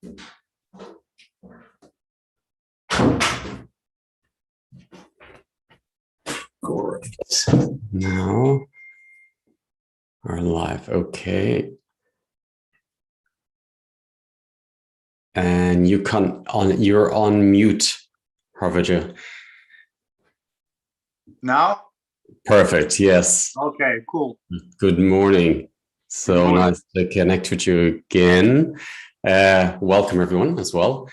Great. Now we're live. Okay. And you're on mute, Harvija. Now? Perfect. Yes. Okay, cool. Good morning. So nice to connect with you again. Welcome everyone as well.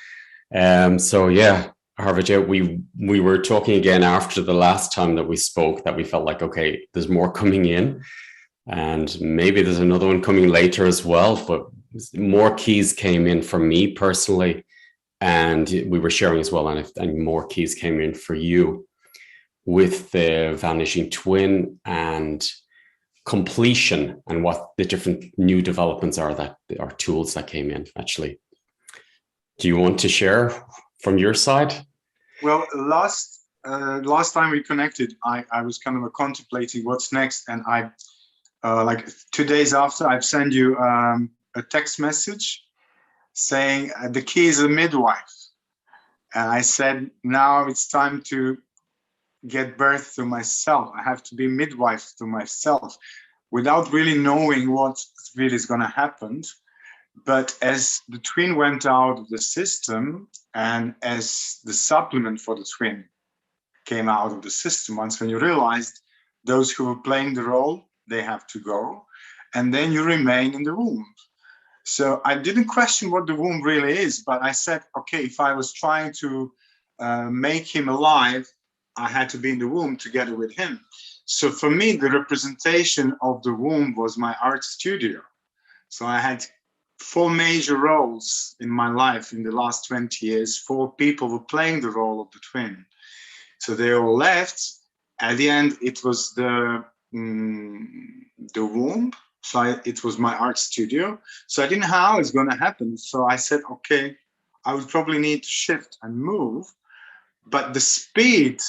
So yeah, Harvija, we were talking again after the last time that we spoke that we felt like, okay, there's more coming in and maybe there's another one coming later as well, but more keys came in for me personally, and we were sharing as well, and more keys came in for you with the Vanishing Twin and completion and what the different new developments are that are tools that came in actually. Do you want to share from your side? Well, last time we connected, I was kind of contemplating what's next, and I like 2 days after I've sent you a text message saying the key is a midwife, and I said now it's time to get birth to myself. I have to be midwife to myself without really knowing what really is going to happen. But as the twin went out of the system and as the supplement for the twin came out of the system, once when you realized those who were playing the role, they have to go, and then you remain in the womb. So I didn't question what the womb really is, but I said, okay, if I was trying to make him alive, I had to be in the womb together with him. So for me, the representation of the womb was my art studio. So I had 4 major roles in my life in the last 20 years. 4 people were playing the role of the twin. So they all left. At the end, it was the womb. So it was my art studio. So I didn't know how it's going to happen. So I said, okay, I would probably need to shift and move. But the speed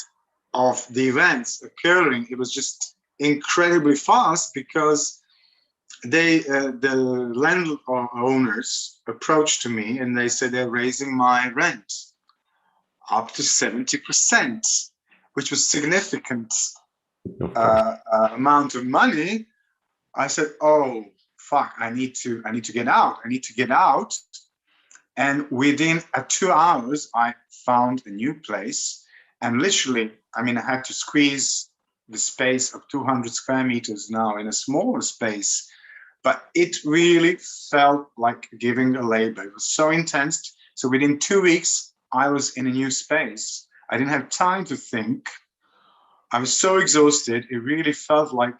of the events occurring, it was just incredibly fast, because the landowners approached to me and they said they're raising my rent up to 70%, which was significant amount of money. I said, oh fuck, I need to get out. I need to get out. And within 2 hours, I found a new place. And literally, I mean, I had to squeeze the space of 200 square meters now in a smaller space. But it really felt like giving a labor. It was so intense. So within 2 weeks, I was in a new space. I didn't have time to think. I was so exhausted. It really felt like,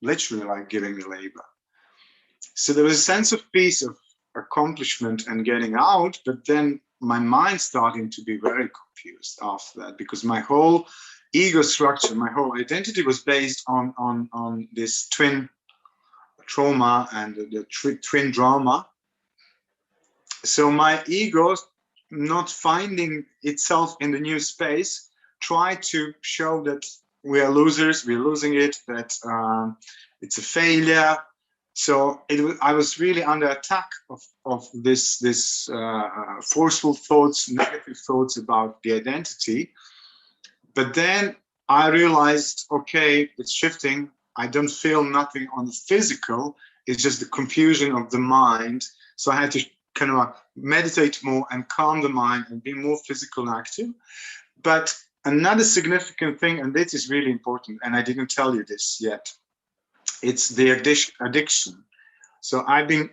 literally like giving a labor. So there was a sense of peace, of accomplishment and getting out. But then my mind started to be very confused after that, because my whole ego structure, my whole identity was based on this twin trauma and the twin drama. So my ego, not finding itself in the new space, tried to show that we are losers, we're losing it, that it's a failure. So I was really under attack of this forceful thoughts, negative thoughts about the identity. But then I realized, okay, it's shifting. I don't feel nothing on the physical. It's just the confusion of the mind. So I had to kind of meditate more and calm the mind and be more physical and active. But another significant thing, and this is really important, and I didn't tell you this yet, it's the addiction. So I've been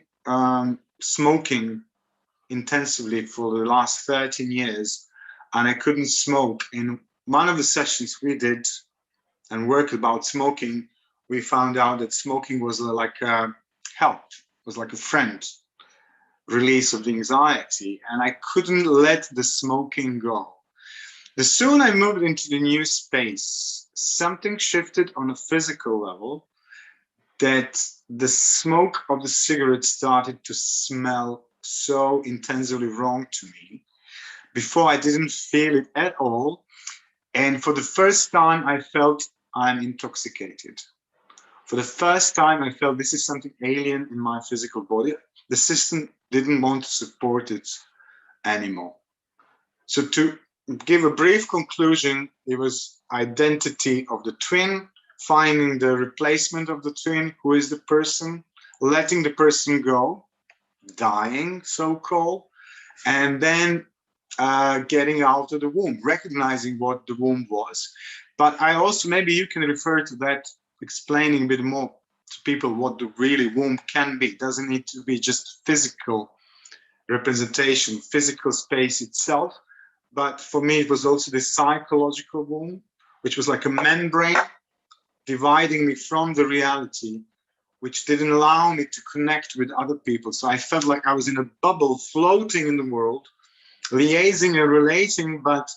smoking intensively for the last 13 years, and I couldn't smoke. In one of the sessions we did and worked about smoking, we found out that smoking was like a help, was like a friend, release of the anxiety, and I couldn't let the smoking go. The soon I moved into the new space, something shifted on a physical level, that the smoke of the cigarette started to smell so intensely wrong to me. Before I didn't feel it at all. And for the first time, I felt I'm intoxicated. For the first time, I felt this is something alien in my physical body. The system didn't want to support it anymore. So to give a brief conclusion, it was identity of the twin, finding the replacement of the twin, who is the person, letting the person go, dying, so-called, and then getting out of the womb, recognizing what the womb was. But I also, maybe you can refer to that, explaining a bit more to people what the really womb can be. It doesn't need to be just physical representation, physical space itself. But for me, it was also the psychological womb, which was like a membrane dividing me from the reality, which didn't allow me to connect with other people. So I felt like I was in a bubble floating in the world, liaising and relating, but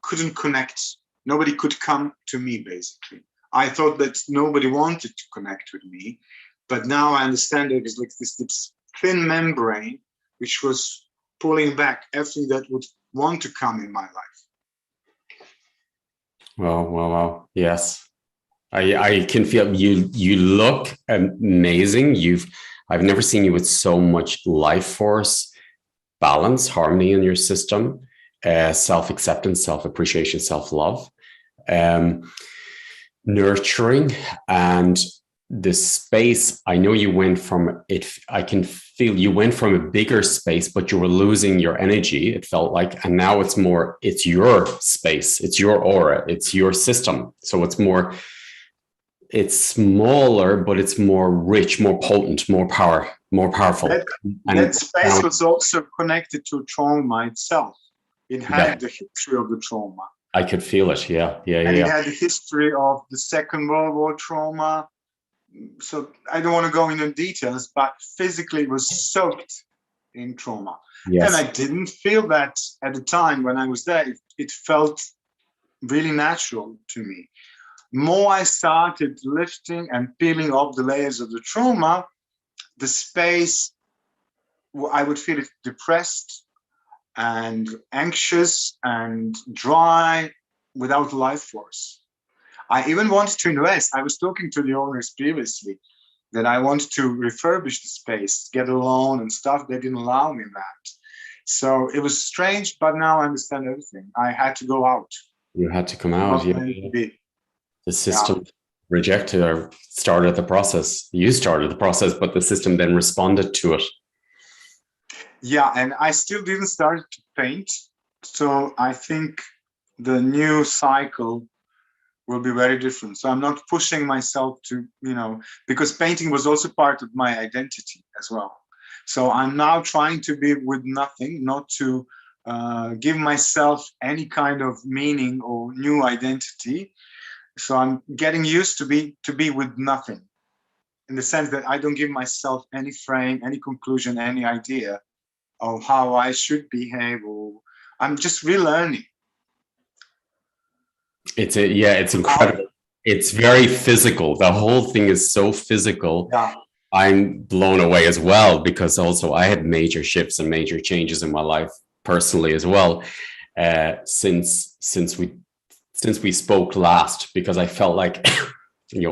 couldn't connect. Nobody could come to me, basically. I thought that nobody wanted to connect with me, but now I understand it was like this thin membrane, which was pulling back everything that would want to come in my life. Well. Yes. I can feel you look amazing. I've never seen you with so much life force, balance, harmony in your system, self-acceptance, self-appreciation, self-love, nurturing, and the space. I know you went from it. I can feel you went from a bigger space, but you were losing your energy. It felt like, and now it's more, it's your space, it's your aura, it's your system. So it's smaller, but it's more rich, more potent, more powerful. That space was also connected to trauma itself. It had the history of the trauma. I could feel it. Yeah. It had the history of the Second World War trauma. So I don't want to go into details, but physically it was soaked in trauma. Yes. And I didn't feel that at the time when I was there. It felt really natural to me. More I started lifting and peeling off the layers of the trauma, the space, I would feel it depressed and anxious and dry, without life force. I even wanted to invest. I was talking to the owners previously that I wanted to refurbish the space, get a loan and stuff. They didn't allow me that. So it was strange, but now I understand everything. I had to go out. You had to come out. The system rejected or started the process. You started the process, but the system then responded to it. Yeah, and I still didn't start to paint. So I think the new cycle will be very different. So I'm not pushing myself to, because painting was also part of my identity as well. So I'm now trying to be with nothing, not to give myself any kind of meaning or new identity. So I'm getting used to be with nothing, in the sense that I don't give myself any frame, any conclusion, any idea of how I should behave, or I'm just relearning. It's incredible. It's very physical. The whole thing is so physical. Yeah. I'm blown away as well, because also I had major shifts and major changes in my life personally as well, since we spoke last, because I felt like,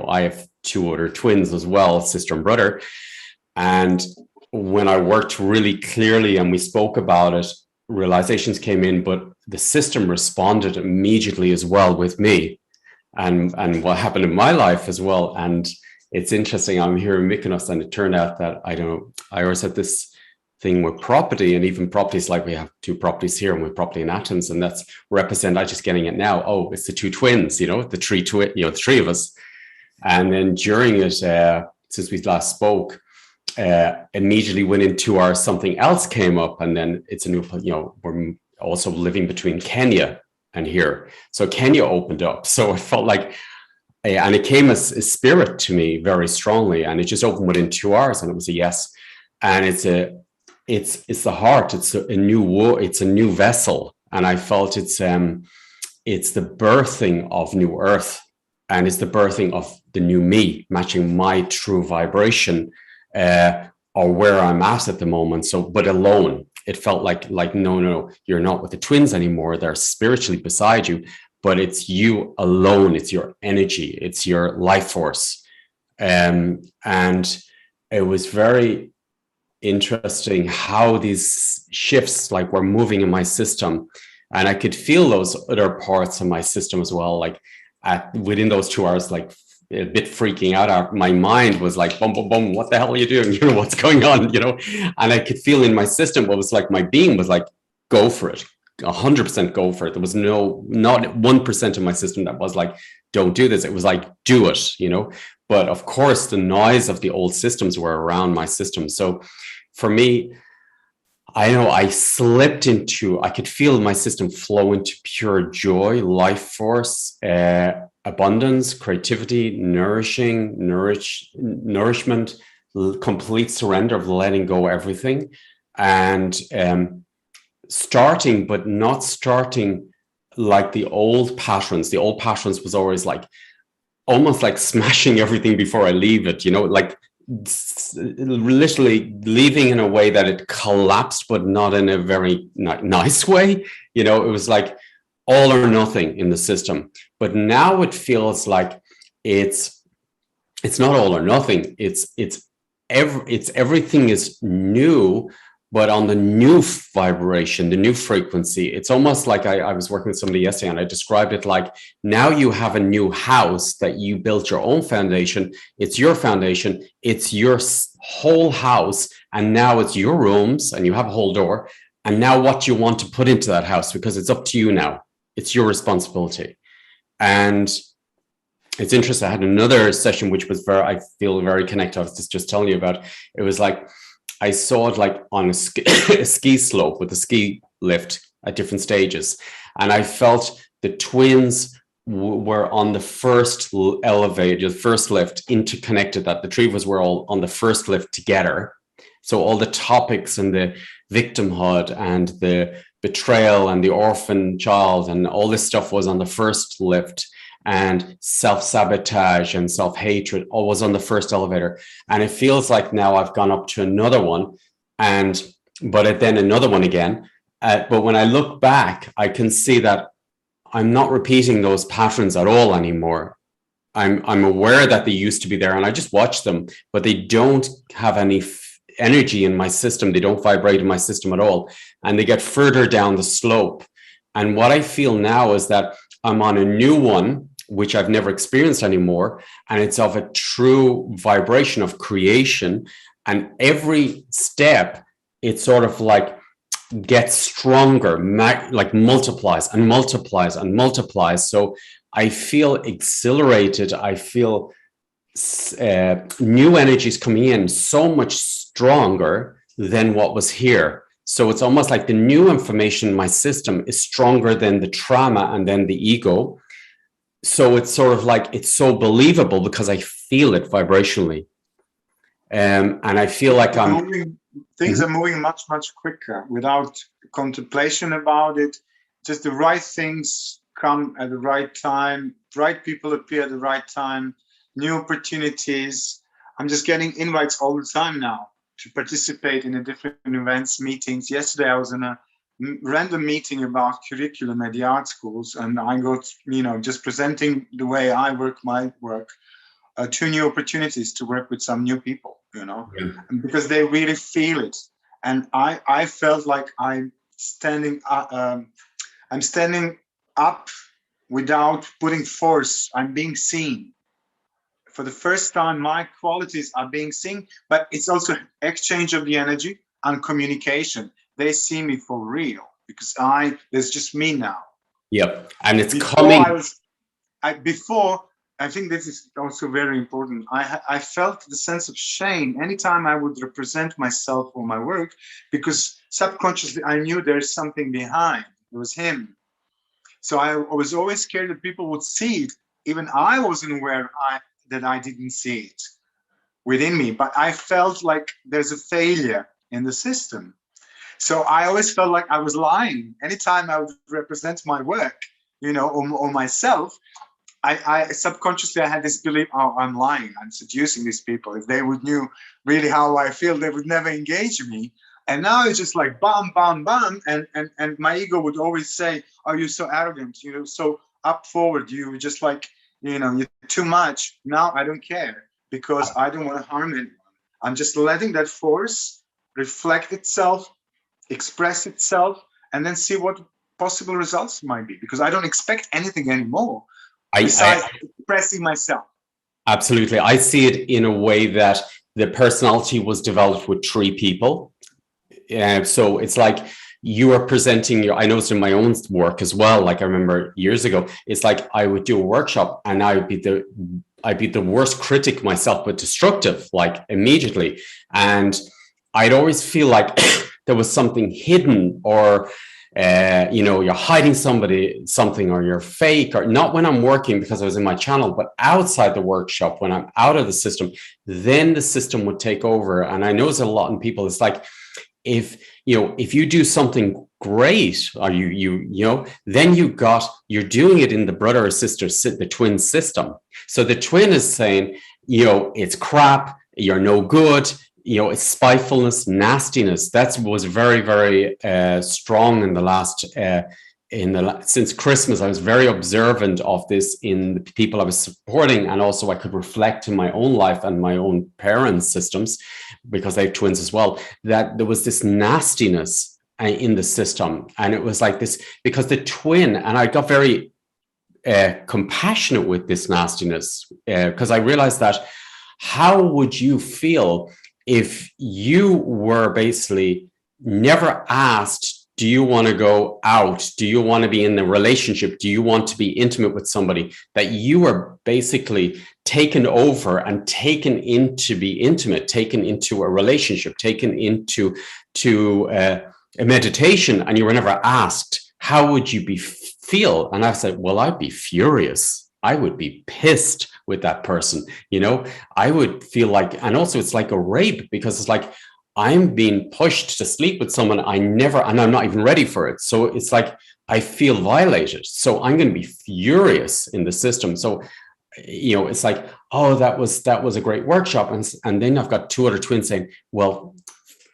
I have two other twins as well, sister and brother. And when I worked really clearly and we spoke about it, realizations came in, but the system responded immediately as well with me and what happened in my life as well. And it's interesting, I'm here in Mykonos, and it turned out that I always had this thing with property, and even properties, like we have two properties here and with property in Athens, and that's represent, I'm just getting it now. Oh, it's the two twins, the three of us. And then during it, since we last spoke, immediately within 2 hours, something else came up, and then it's a new, we're also living between Kenya and here. So Kenya opened up. So it felt like, and it came as a spirit to me very strongly, and it just opened within 2 hours, and it was a yes. And it's the heart. It's a new vessel, and I felt it's the birthing of new earth, and it's the birthing of the new me, matching my true vibration, or where I'm at the moment. So, but alone, it felt like no, you're not with the twins anymore. They're spiritually beside you, but it's you alone. It's your energy. It's your life force, and it was very interesting how these shifts like were moving in my system, and I could feel those other parts of my system as well, like within those 2 hours, like a bit freaking out. My mind was like, boom, boom, boom, what the hell are you doing? You know, what's going on, you know? And I could feel in my system what was like, my being was like, go for it, 100% go for it. There was not 1% of my system that was like, don't do this. It was like, do it, you know? But of course, the noise of the old systems were around my system. So for me, I know I I could feel my system flow into pure joy, life force, abundance, creativity, nourishment, complete surrender of letting go everything. And starting, but not starting like the old patterns. The old patterns was always like, almost like smashing everything before I leave it, you know, like literally leaving in a way that it collapsed, but not in a very nice way. You know, it was like all or nothing in the system. But now it feels like it's not all or nothing. It's everything is new, but on the new vibration, the new frequency. It's almost like I was working with somebody yesterday, and I described it like, now you have a new house that you built your own foundation. It's your foundation. It's your whole house. And now it's your rooms, and you have a whole door. And now what you want to put into that house, because it's up to you now. It's your responsibility. And it's interesting. I had another session, which was I feel very connected. I was just telling you about. It was like, I saw it like on a ski slope with a ski lift at different stages. And I felt the twins were on the first elevator, the first lift, interconnected, that the three of us were all on the first lift together. So all the topics and the victimhood and the betrayal and the orphan child and all this stuff was on the first lift. And self-sabotage and self-hatred all was on the first elevator. And it feels like now I've gone up to another one, but then another one again. But when I look back, I can see that I'm not repeating those patterns at all anymore. I'm aware that they used to be there, and I just watch them, but they don't have any energy in my system. They don't vibrate in my system at all. And they get further down the slope. And what I feel now is that I'm on a new one, which I've never experienced anymore. And it's of a true vibration of creation. And every step, it sort of like gets stronger, like multiplies and multiplies and multiplies. So I feel exhilarated. I feel new energies coming in so much stronger than what was here. So it's almost like the new information in my system is stronger than the trauma and then the ego. So it's sort of like, it's so believable because I feel it vibrationally. And I feel like things are moving much, much quicker without contemplation about it. Just the right things come at the right time. Right people appear at the right time. New opportunities. I'm just getting invites all the time now to participate in a different events, meetings. Yesterday, I was in a random meeting about curriculum at the art schools, and I got, just presenting the way I work my work, 2 new opportunities to work with some new people, Yeah. because they really feel it. And I felt like I'm standing up without putting force. I'm being seen. For the first time, my qualities are being seen, but it's also exchange of the energy and communication. They see me for real because there's just me now. Yep. And it's Before coming. I think this is also very important. I felt the sense of shame anytime I would represent myself or my work, because subconsciously I knew there's something behind. It was him. So I was always scared that people would see it. Even I wasn't aware that I didn't see it within me, but I felt like there's a failure in the system. So I always felt like I was lying. Anytime I would represent my work, or myself, I subconsciously I had this belief, oh, I'm lying, I'm seducing these people. If they would knew really how I feel, they would never engage me. And now it's just like bam, bam, bam. And my ego would always say, oh, you're so arrogant, so up forward, you just like, you're too much. Now I don't care because I don't want to harm anyone. I'm just letting that force reflect itself, express itself, and then see what possible results might be. Because I don't expect anything anymore besides expressing myself. Absolutely. I see it in a way that the personality was developed with 3 people. So it's like you are presenting your, I noticed in my own work as well. Like I remember years ago, it's like I would do a workshop and I'd be the worst critic myself, but destructive, like immediately. And I'd always feel like there was something hidden, or you're hiding something, or you're fake, or not when I'm working because I was in my channel, but outside the workshop, when I'm out of the system, then the system would take over. And I notice a lot in people, it's like, if you do something great, or then you're doing it in the brother or sister, the twin system. So the twin is saying, it's crap, you're no good, it's spitefulness, nastiness. That was very, very strong in the last since Christmas. I was very observant of this in the people I was supporting, and also I could reflect in my own life and my own parents' systems, because they have twins as well, that there was this nastiness in the system. And it was like this, because the twin, and I got very compassionate with this nastiness, because I realized that how would you feel if you were basically never asked, do you want to go out? Do you want to be in a relationship? Do you want to be intimate with somebody? That you were basically taken over and taken in to be intimate, taken into a relationship, taken into a meditation, and you were never asked, how would you feel? And I said, well, I'd be furious. I would be pissed with that person. I would feel like, and also it's like a rape, because it's like, I'm being pushed to sleep with someone and I'm not even ready for it. So it's like, I feel violated. So I'm going to be furious in the system. So, it's like, oh, that was a great workshop. And then I've got 2 other twins saying, well,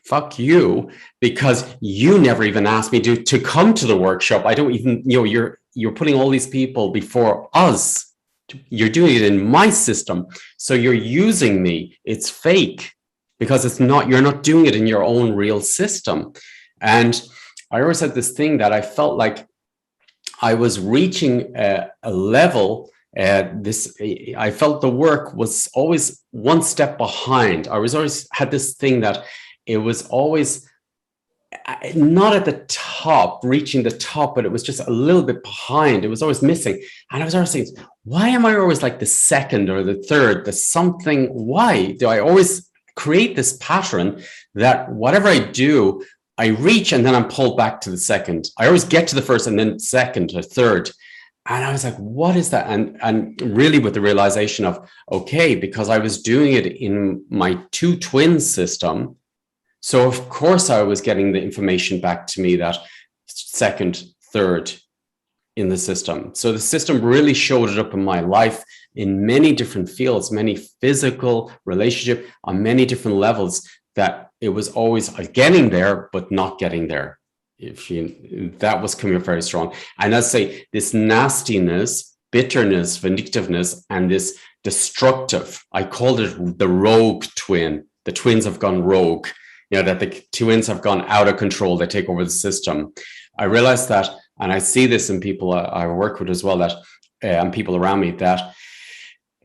fuck you, because you never even asked me to come to the workshop. I don't even, you're putting all these people before us. You're doing it in my system. So you're using me. It's fake. Because you're not doing it in your own real system. And I always had this thing that I felt like I was reaching a level, I felt the work was always one step behind. I was always had this thing that it was always not at the top, reaching the top, but it was just a little bit behind. It was always missing. And I was always saying, why am I always like the second or the third? There's something, why do I always create this pattern that whatever I do, I reach and then I'm pulled back to the second. I always get to the first and then second or third. And I was like, what is that? And really with the realization of, okay, because I was doing it in my 2 twin system. So of course I was getting the information back to me that second, third in the system. So the system really showed it up in my life in many different fields, many physical, relationship, on many different levels, that it was always getting there, but not getting there. That was coming up very strong. And I'd say this nastiness, bitterness, vindictiveness, and this destructive, I called it the rogue twin. The twins have gone rogue, that the twins have gone out of control. They take over the system. I realized that, and I see this in people I work with as well, that and people around me, that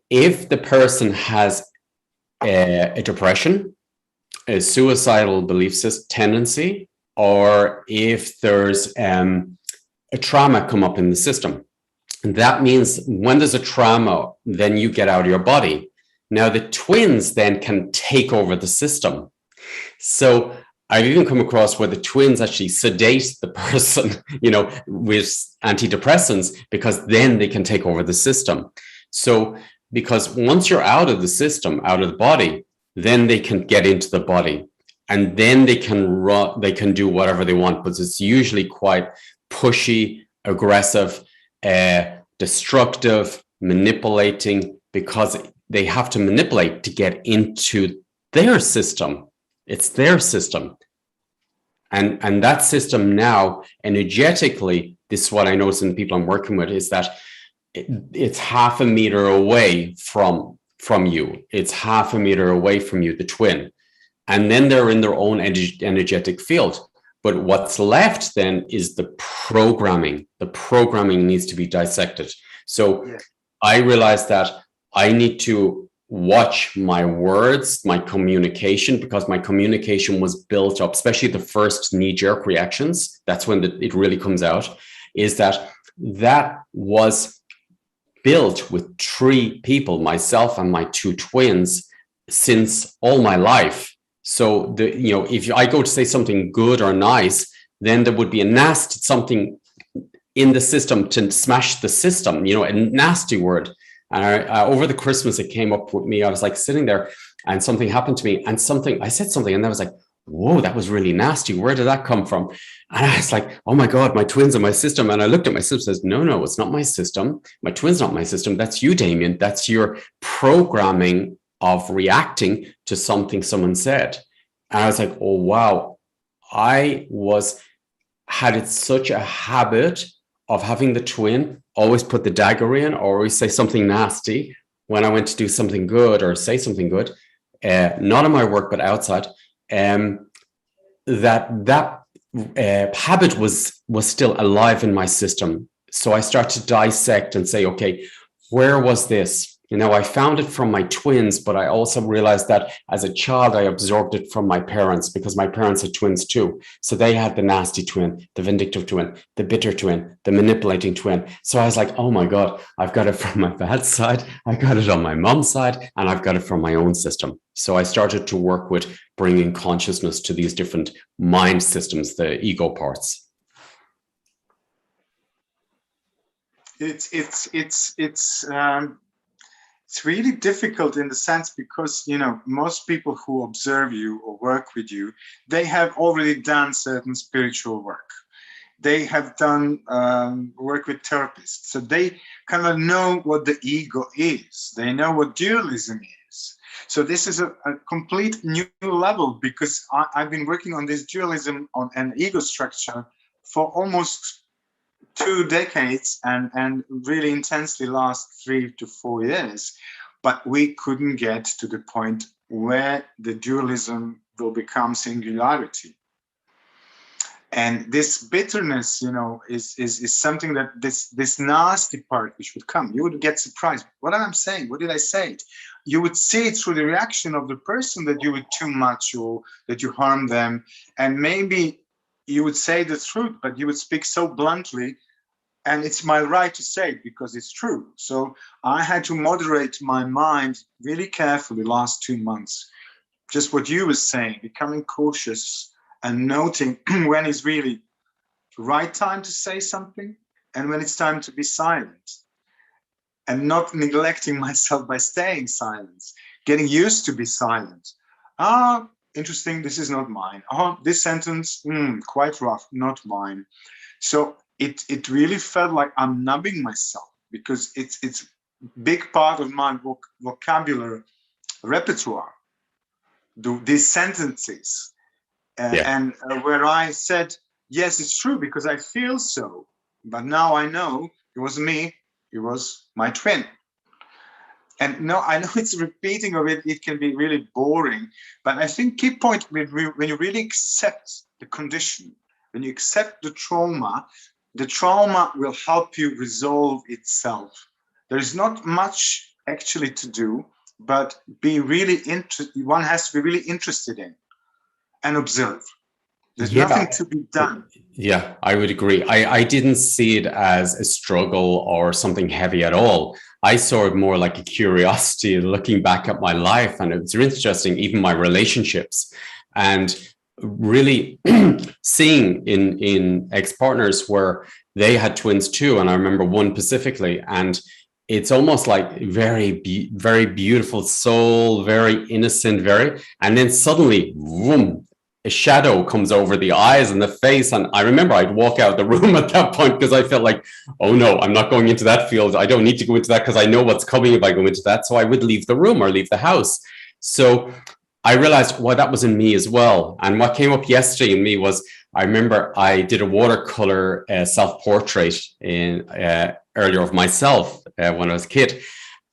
if the person has a depression, a suicidal belief system tendency, or if there's a trauma come up in the system, that means when there's a trauma, then you get out of your body. Now the twins then can take over the system. So I've even come across where the twins actually sedate the person, with antidepressants, because then they can take over the system. So because once you're out of the system, out of the body, then they can get into the body, and then they can do whatever they want. But it's usually quite pushy, aggressive, destructive, manipulating, because they have to manipulate to get into their system. It's their system. And that system now, energetically, this is what I notice in the people I'm working with, is that it's half a meter away from you. It's half a meter away from you, the twin. and then they're in their own energetic field. But what's left then is the programming. The programming needs to be dissected. So I realized that I need to watch my words, my communication, because my communication was built up, especially the first knee-jerk reactions. That's when it really comes out, is that was built with 3 people, myself and my 2 twins, since all my life. So if I go to say something good or nice, then there would be a nasty something in the system to smash the system, a nasty word. And over the Christmas, it came up with me. I was like sitting there and something happened to me, and I said something, and I was like, whoa, that was really nasty. Where did that come from? And I was like, oh my God, my twins are my system. And I looked at my system and says, no, it's not my system. My twin's not my system. That's you, Damien. That's your programming of reacting to something someone said. And I was like, oh, wow. I had it such a habit of having the twin always put the dagger in, or always say something nasty when I went to do something good or say something good, not in my work, but outside. That habit was still alive in my system. So I started to dissect and say, okay, where was this? I found it from my twins, but I also realized that as a child, I absorbed it from my parents, because my parents had twins too. So they had the nasty twin, the vindictive twin, the bitter twin, the manipulating twin. So I was like, oh my God, I've got it from my dad's side, I got it on my mom's side, and I've got it from my own system. So I started to work with bringing consciousness to these different mind systems, the ego parts. It's really difficult in the sense because, most people who observe you or work with you, they have already done certain spiritual work. They have done work with therapists. So they kind of know what the ego is. They know what dualism is. So this is a complete new level, because I've been working on this dualism on an ego structure for almost 2 decades and really intensely last 3 to 4 years, but we couldn't get to the point where the dualism will become singularity. And this bitterness, is something that this nasty part which would come, you would get surprised. What am I saying? What did I say? You would see it through the reaction of the person that you would too much or that you harm them. And maybe you would say the truth, but you would speak so bluntly, and it's my right to say it because it's true. So I had to moderate my mind really carefully last 2 months. Just what you were saying, becoming cautious and noting when is really the right time to say something and when it's time to be silent, and not neglecting myself by staying silent, getting used to be silent. Interesting, this is not mine. This sentence, quite rough, not mine. So it really felt like I'm numbing myself, because it's big part of my vocabulary repertoire, these sentences. And where I said, yes, it's true, because I feel so. But now I know it was me, it was my twin. And no, I know it's repeating of it, it can be really boring. But I think key point, when you really accept the condition, when you accept the trauma will help you resolve itself. There's not much actually to do, but one has to be really interested in and observe. There's nothing to be done. Yeah, I would agree. I didn't see it as a struggle or something heavy at all. I saw it more like a curiosity, looking back at my life, and it's interesting, even my relationships, and really seeing in ex-partners where they had twins too. And I remember one specifically, and it's almost like very beautiful soul, very innocent, and then suddenly, boom, a shadow comes over the eyes and the face. And I remember I'd walk out the room at that point, because I felt like, oh no, I'm not going into that field. I don't need to go into that, because I know what's coming if I go into that. So I would leave the room or leave the house. So I realized, well, that was in me as well. And what came up yesterday in me was, I remember I did a watercolor self-portrait earlier of myself when I was a kid.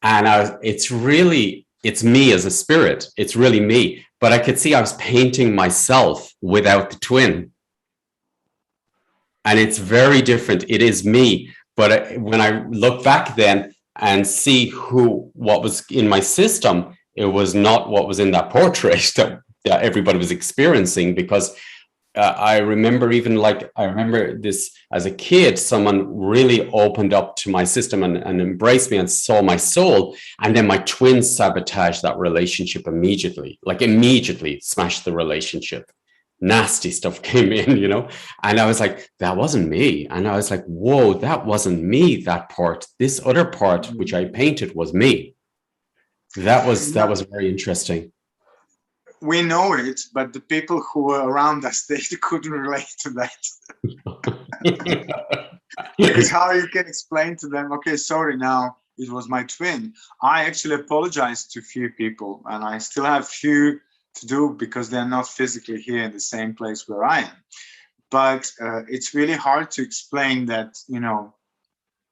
And it's really it's me as a spirit. It's really me. But I could see I was painting myself without the twin. And it's very different. It is me. But when I look back then and see what was in my system, it was not what was in that portrait that everybody was experiencing. Because I remember I remember this as a kid, someone really opened up to my system and embraced me and saw my soul. And then my twin sabotaged that relationship immediately, smashed the relationship. Nasty stuff came in, and I was like, that wasn't me. And I was like, whoa, that wasn't me. That part, this other part, which I painted, was me. That was very interesting. We know it, but the people who were around us, they couldn't relate to that. Because how you can explain to them, okay, sorry, now it was my twin. I actually apologized to a few people, and I still have few to do because they're not physically here in the same place where I am. But it's really hard to explain that,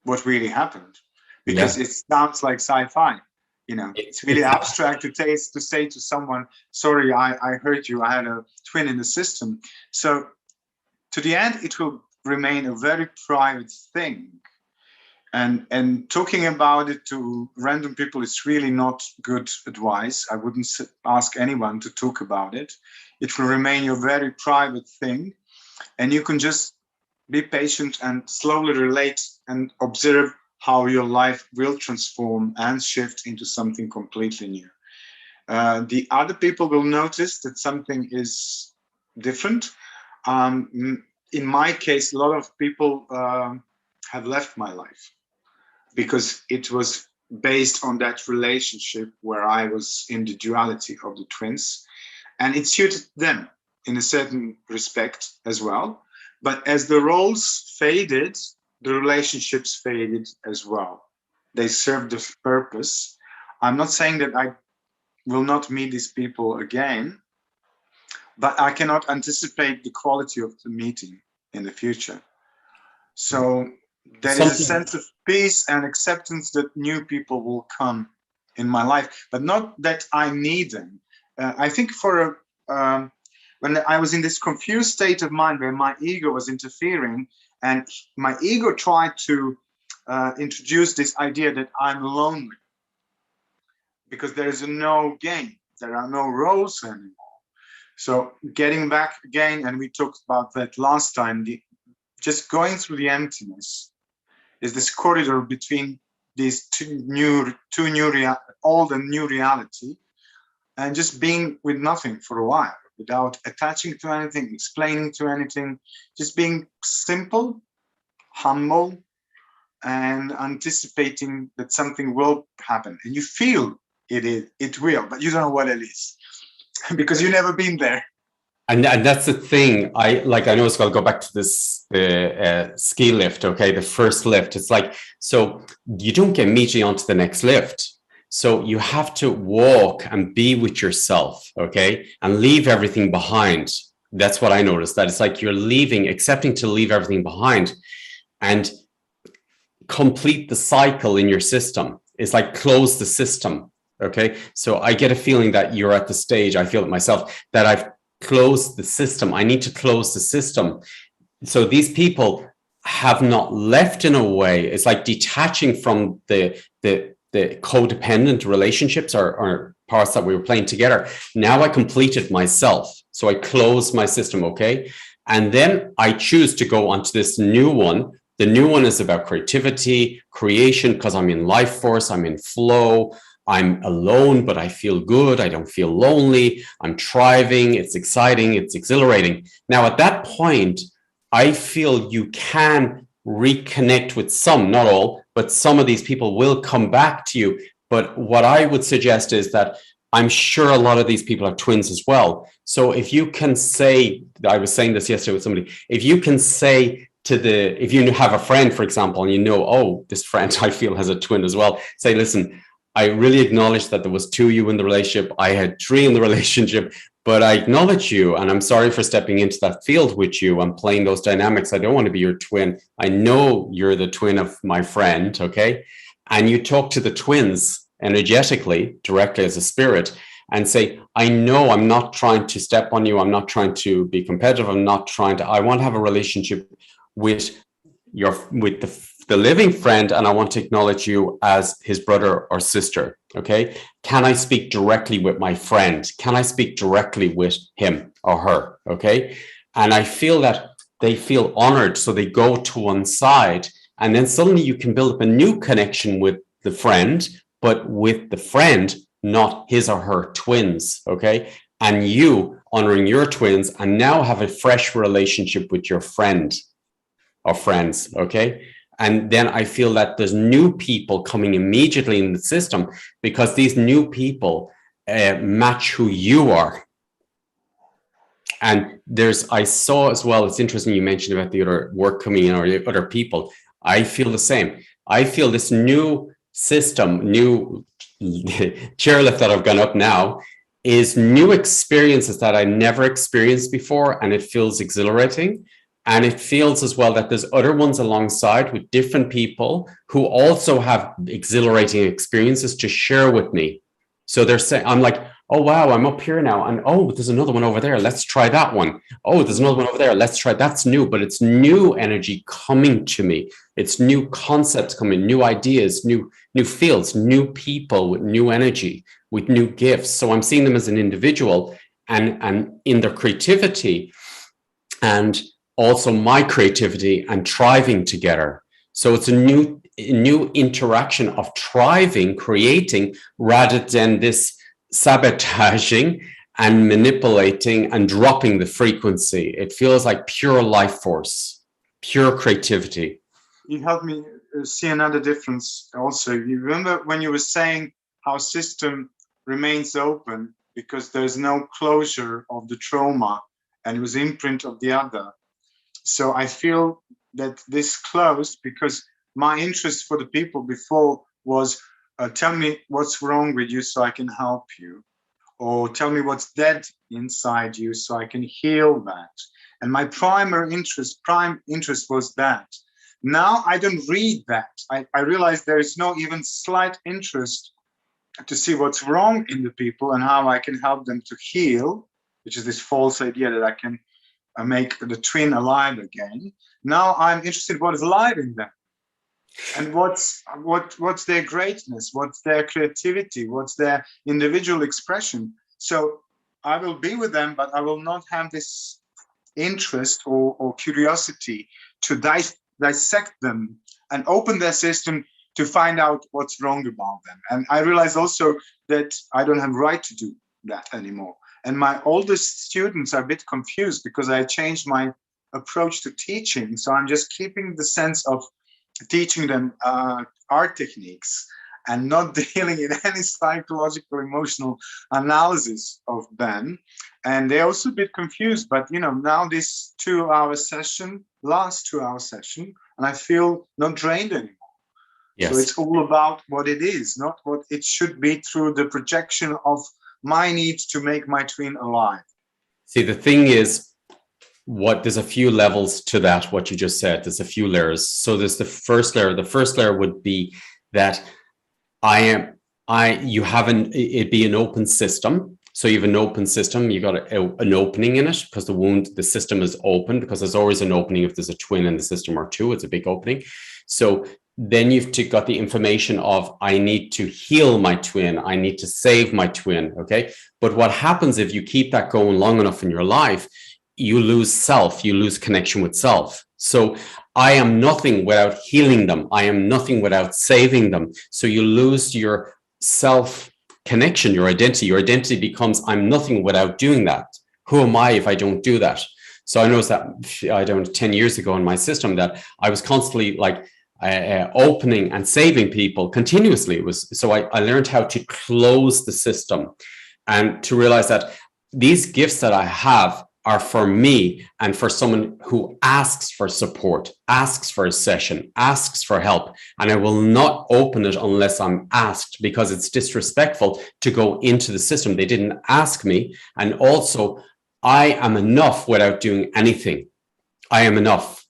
what really happened, because it sounds like sci-fi. It's really abstract to say to someone, sorry, I hurt you, I had a twin in the system. So to the end, it will remain a very private thing. And talking about it to random people is really not good advice. I wouldn't ask anyone to talk about it. It will remain a very private thing. And you can just be patient and slowly relate and observe how your life will transform and shift into something completely new. The other people will notice that something is different. In my case, a lot of people have left my life because it was based on that relationship where I was in the duality of the twins, and it suited them in a certain respect as well. But as the roles faded, the relationships faded as well. They served the purpose. I'm not saying that I will not meet these people again, but I cannot anticipate the quality of the meeting in the future. So there is a sense of peace and acceptance that new people will come in my life, but not that I need them. I think when I was in this confused state of mind where my ego was interfering, and my ego tried to introduce this idea that I'm lonely because there is no game, there are no roles anymore. So getting back again, and we talked about that last time, just going through the emptiness is this corridor between these old and new reality, and just being with nothing for a while, without attaching to anything, explaining to anything, just being simple, humble, and anticipating that something will happen. And you feel it will, but you don't know what it is because you've never been there. And that's the thing. I know it's going to go back to this ski lift. Okay, the first lift. It's like, so you don't get immediately onto the next lift. So you have to walk and be with yourself, okay, and leave everything behind. That's what I noticed. That it's like you're accepting to leave everything behind, and complete the cycle in your system. It's like close the system. Okay, so I get a feeling that you're at the stage. I feel it myself that I've close the system. I need to close the system. So these people have not left in a way. It's like detaching from the codependent relationships or parts that we were playing together. Now I completed myself. So I closed my system, okay? And then I choose to go onto this new one. The new one is about creativity, creation, because I'm in life force, I'm in flow. I'm alone, but I feel good. I don't feel lonely. I'm thriving. It's exciting. It's exhilarating. Now, at that point, I feel you can reconnect with some, not all, but some of these people will come back to you. But what I would suggest is that I'm sure a lot of these people are twins as well. So if you can say, I was saying this yesterday with somebody, if you can say if you have a friend, for example, and oh, this friend I feel has a twin as well, say, listen, I really acknowledge that there was 2 of you in the relationship. I had 3 in the relationship, but I acknowledge you, and I'm sorry for stepping into that field with you and playing those dynamics. I don't want to be your twin. I know you're the twin of my friend, okay? And you talk to the twins energetically, directly as a spirit, and say, I know I'm not trying to step on you. I'm not trying to be competitive. I want to have a relationship with the living friend, and I want to acknowledge you as his brother or sister. Okay. Can I speak directly with my friend? Can I speak directly with him or her? Okay. And I feel that they feel honored. So they go to one side, and then suddenly you can build up a new connection with the friend, but with the friend, not his or her twins. Okay. And you honoring your twins, and now have a fresh relationship with your friend or friends. Okay. And then I feel that there's new people coming immediately in the system, because these new people match who you are. And I saw as well, it's interesting you mentioned about the other work coming in, or the other people. I feel the same. I feel this new system, new chairlift that I've gone up now, is new experiences that I never experienced before. And it feels exhilarating. And it feels as well that there's other ones alongside with different people who also have exhilarating experiences to share with me. So they're saying, I'm like, oh, wow, I'm up here now. And oh, there's another one over there. Let's try that one. Oh, there's another one over there. Let's try. That's new, but it's new energy coming to me. It's new concepts coming, new ideas, new fields, new people with new energy, with new gifts. So I'm seeing them as an individual and in their creativity, and also my creativity, and thriving together. So it's a new interaction of thriving, creating, rather than this sabotaging and manipulating and dropping the frequency. It feels like pure life force, pure creativity. You helped me see another difference also. You remember when you were saying how system remains open because there's no closure of the trauma, and it was imprint of the other. So I feel that this closed because my interest for the people before was, tell me what's wrong with you so I can help you, or tell me what's dead inside you so I can heal that. And my prime interest was that. Now I don't read that. I realize there is no even slight interest to see what's wrong in the people and how I can help them to heal, which is this false idea that I can make the twin alive again. Now I'm interested in what is alive in them, and what's their greatness, what's their creativity, what's their individual expression. So I will be with them, but I will not have this interest or curiosity to dissect them and open their system to find out what's wrong about them. And I realize also that I don't have right to do that anymore. And my oldest students are a bit confused because I changed my approach to teaching. So I'm just keeping the sense of teaching them art techniques and not dealing in any psychological, emotional analysis of them. And they're also a bit confused. But, now this 2-hour session, last 2-hour session, and I feel not drained anymore. Yes. So it's all about what it is, not what it should be, through the projection of my need to make my twin alive. See, the thing is, there's a few levels to that, what you just said. There's a few layers. So there's the first layer. The first layer would be that it'd be an open system. So you have an open system, you got an opening in it because the system is open, because there's always an opening if there's a twin in the system or two, it's a big opening. So then you've got the information of, I need to heal my twin, I need to save my twin, okay? But what happens if you keep that going long enough in your life, you lose self, you lose connection with self. So I am nothing without healing them. I am nothing without saving them. So you lose your self connection, your identity. Your identity becomes, I'm nothing without doing that. Who am I if I don't do that? So I noticed that, 10 years ago in my system, that I was constantly opening and saving people continuously. I learned how to close the system and to realize that these gifts that I have are for me and for someone who asks for support, asks for a session, asks for help. And I will not open it unless I'm asked, because it's disrespectful to go into the system. They didn't ask me. And also, I am enough without doing anything. I am enough.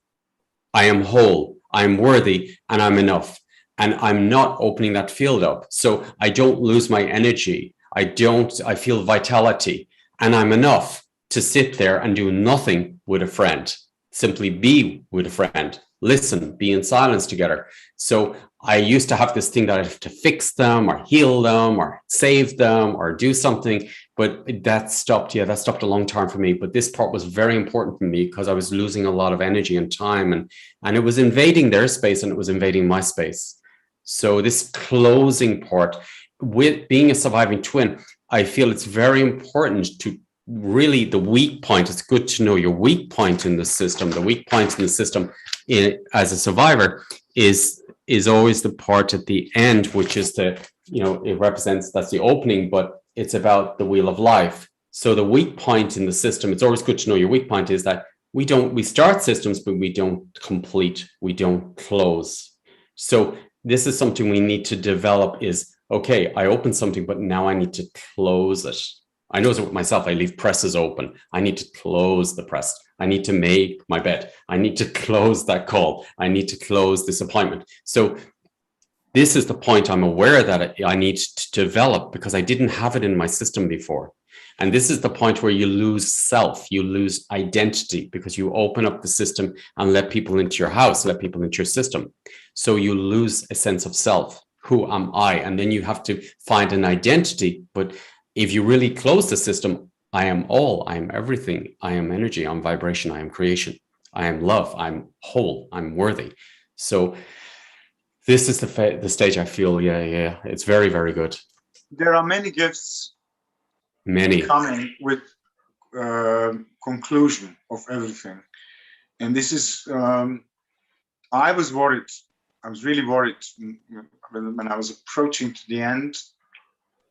I am whole. I'm worthy, and I'm enough. and I'm not opening that field up. So I don't lose my energy. I feel vitality, and I'm enough to sit there and do nothing with a friend, simply be with a friend, listen, be in silence together. So I used to have this thing that I have to fix them or heal them or save them or do something, but that stopped. Yeah, that stopped a long time for me. But this part was very important for me because I was losing a lot of energy and time, and it was invading their space and it was invading my space. So this closing part, with being a surviving twin, I feel it's very important to really, the weak point. It's good to know your weak point in the system. The weak point in the system as a survivor is always the part at the end, which is it represents, that's the opening, but it's about the wheel of life. So the weak point in the system, it's always good to know your weak point is that we start systems, but we don't complete, we don't close. So this is something we need to develop is, okay, I open something, but now I need to close it. I know with myself, I leave presses open. I need to close the press. I need to make my bed. I need to close that call. I need to close this appointment. So this is the point I'm aware that I need to develop because I didn't have it in my system before. And this is the point where you lose self, you lose identity because you open up the system and let people into your house, let people into your system. So you lose a sense of self. Who am I? And then you have to find an identity. But if you really close the system, I am all, I am everything, I am energy, I'm vibration, I am creation, I am love, I'm whole, I'm worthy. So this is the stage I feel, yeah, it's very, very good. There are many gifts coming with conclusion of everything. And this is, I was worried. I was really worried when I was approaching to the end,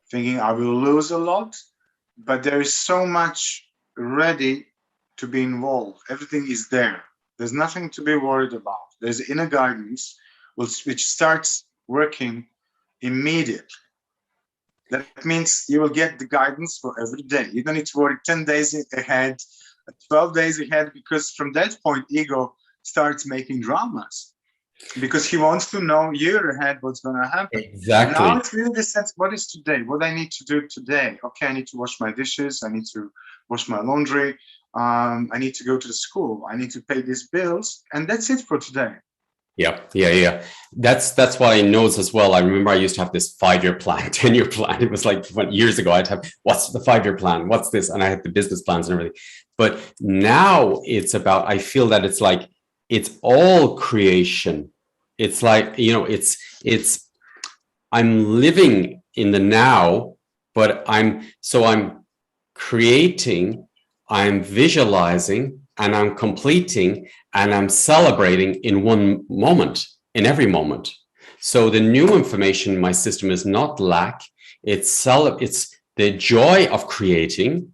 thinking I will lose a lot, but there is so much ready to be involved. Everything is there. There's nothing to be worried about. There's inner guidance which starts working immediately. That means you will get the guidance for every day. You don't need to worry 10 days ahead, 12 days ahead, because from that point, ego starts making dramas. Because he wants to know year ahead what's going to happen. Exactly. Now it's really the sense, what is today? What I need to do today? Okay, I need to wash my dishes. I need to wash my laundry. I need to go to the school. I need to pay these bills. And that's it for today. Yeah. That's what I noticed as well. I remember I used to have this 5-year plan, 10-year plan. It was like years ago, I'd have, what's the 5-year plan? What's this? And I had the business plans and everything. But now it's about, I feel that it's like, it's all creation. It's like, it's I'm living in the now, but I'm creating, I'm visualizing, and I'm completing, and I'm celebrating in one moment, in every moment. So the new information in my system is not lack, it's the joy of creating,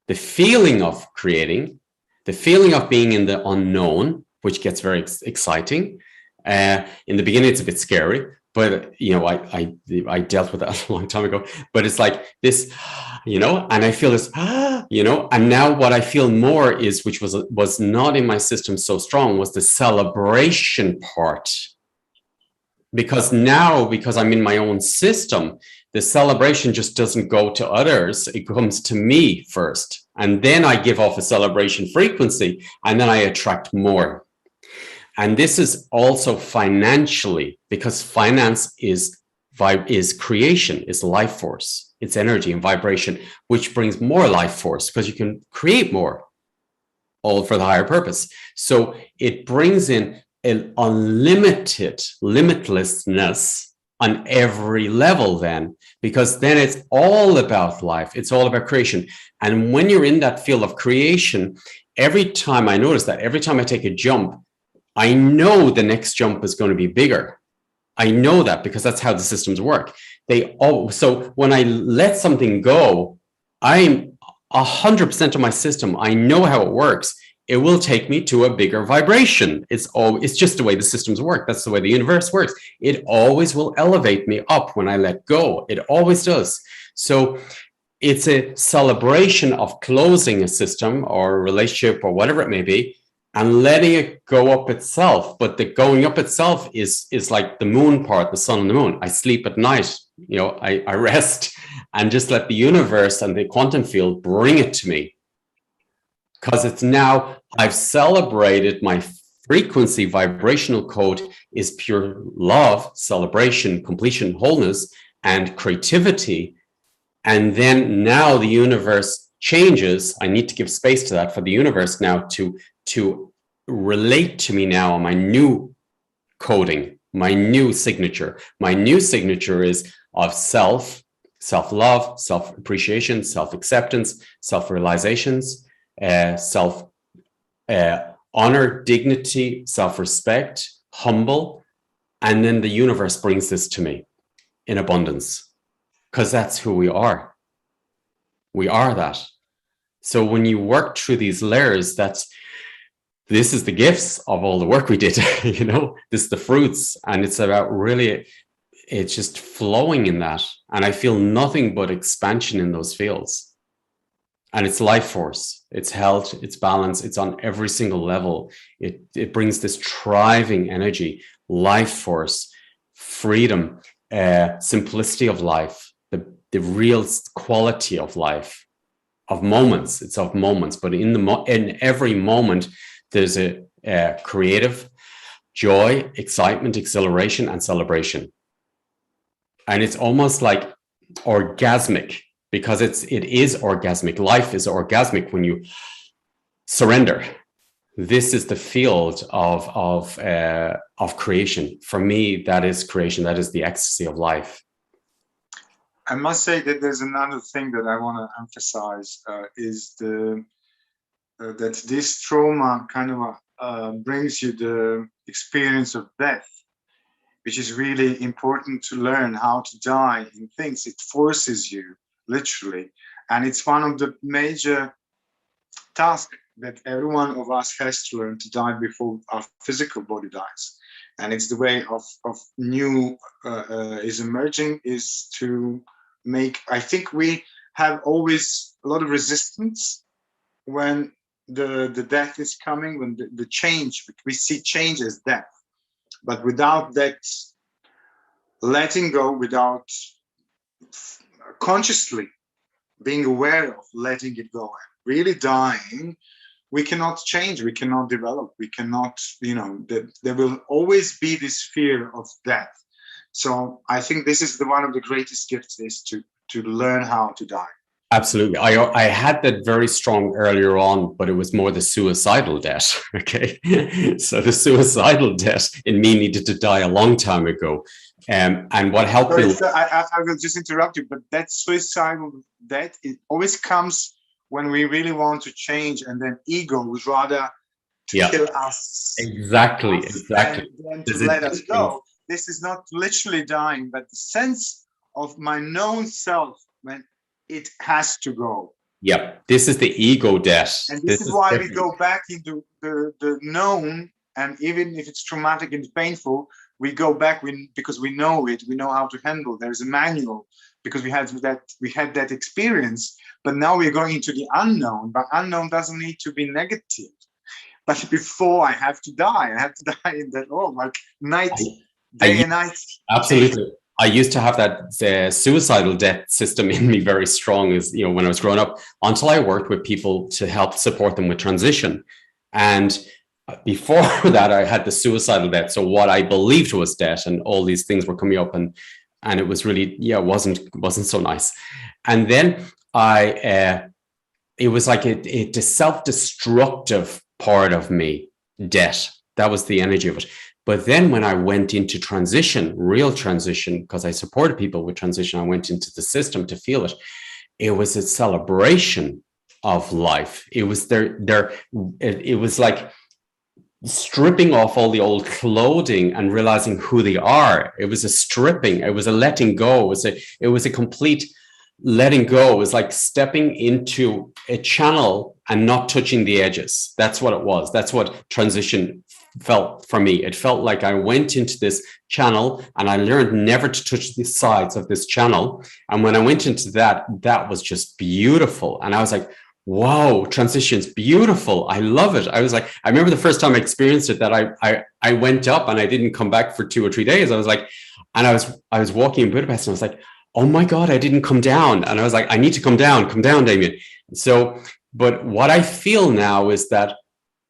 the feeling of creating, the feeling of being in the unknown, which gets very exciting. In the beginning, it's a bit scary, but I dealt with that a long time ago. But it's like this, and I feel this, and now what I feel more is, which was not in my system so strong, was the celebration part. Because I'm in my own system, the celebration just doesn't go to others. It comes to me first. And then I give off a celebration frequency, and then I attract more. And this is also financially, because finance is creation, is life force, it's energy and vibration, which brings more life force because you can create more, all for the higher purpose. So it brings in an unlimited limitlessness on every level then, because then it's all about life. It's all about creation. And when you're in that field of creation, every time I take a jump, I know the next jump is going to be bigger. I know that because that's how the systems work. So when I let something go, I'm 100% of my system. I know how it works. It will take me to a bigger vibration. It's just the way the systems work. That's the way the universe works. It always will elevate me up when I let go. It always does. So it's a celebration of closing a system or a relationship or whatever it may be, and letting it go up itself. But the going up itself is like the moon part, the sun and the moon. I sleep at night, I rest and just let the universe and the quantum field bring it to me. Because it's now, I've celebrated my frequency, vibrational code is pure love, celebration, completion, wholeness, and creativity. And then now the universe changes. I need to give space to that for the universe now to relate to me now on my new coding, my new signature. My new signature is of self-love, self-appreciation, self-acceptance, self-realizations, self honor, dignity, self-respect, humble. And then the universe brings this to me in abundance, because that's who we are. We are that. So when you work through these layers, this is the gifts of all the work we did, this is the fruits, and it's about really, it's just flowing in that. And I feel nothing but expansion in those fields. And it's life force, it's health, it's balance, it's on every single level. It brings this thriving energy, life force, freedom, simplicity of life, the real quality of life, of moments. It's of moments, but in every moment, there's a creative joy, excitement, exhilaration, and celebration. And it's almost like orgasmic, because it is orgasmic. Life is orgasmic when you surrender. This is the field of creation. For me, that is creation. That is the ecstasy of life. I must say that there's another thing that I want to emphasize is that this trauma kind of brings you the experience of death, which is really important to learn how to die in things. It forces you, literally. And it's one of the major tasks that every one of us has to learn to die before our physical body dies. And it's the way of new is emerging, is to make, I think we have always a lot of resistance when the death is coming, when the change, we see change as death. But without that letting go, without consciously being aware of letting it go, really dying, we cannot change, we cannot develop, we cannot, there will always be this fear of death. So I think this is one of the greatest gifts, is to learn how to die. Absolutely. I had that very strong earlier on, but it was more the suicidal death. Okay. So the suicidal death in me needed to die a long time ago. And what helped me... I will just interrupt you, but that suicidal death, it always comes when we really want to change, and then ego would rather kill us. Exactly. And to let us go. This is not literally dying, but the sense of my known self, when it has to go. Yeah, this is the ego death. And this is why different. We go back into the known, and even if it's traumatic and painful, we go back because we know it, we know how to handle. There's a manual, because we had that experience, but now we're going into the unknown. But unknown doesn't need to be negative. But before I have to die in that day and night. Absolutely. I used to have that suicidal death system in me very strong, as when I was growing up, until I worked with people to help support them with transition. And before that, I had the suicidal death. So what I believed was death, and all these things were coming up, and it was really, wasn't so nice. And then it was like the self-destructive part of me, death. That was the energy of it. But then when I went into transition, real transition, because I supported people with transition, I went into the system to feel it. It was a celebration of life. It was it was like stripping off all the old clothing and realizing who they are. It was a stripping. It was a letting go. It was a complete letting go. It was like stepping into a channel and not touching the edges. That's what it was. That's what transition felt for me. It felt like I went into this channel and I learned never to touch the sides of this channel. And when I went into that was just beautiful. And I was like, wow, transitions, beautiful. I love it. I was like, I remember the first time I experienced it, that I went up and I didn't come back for 2 or 3 days. I was like, and I was walking in Budapest and I was like, oh my God, I didn't come down. And I was like, I need to come down, Damien. So, but what I feel now is that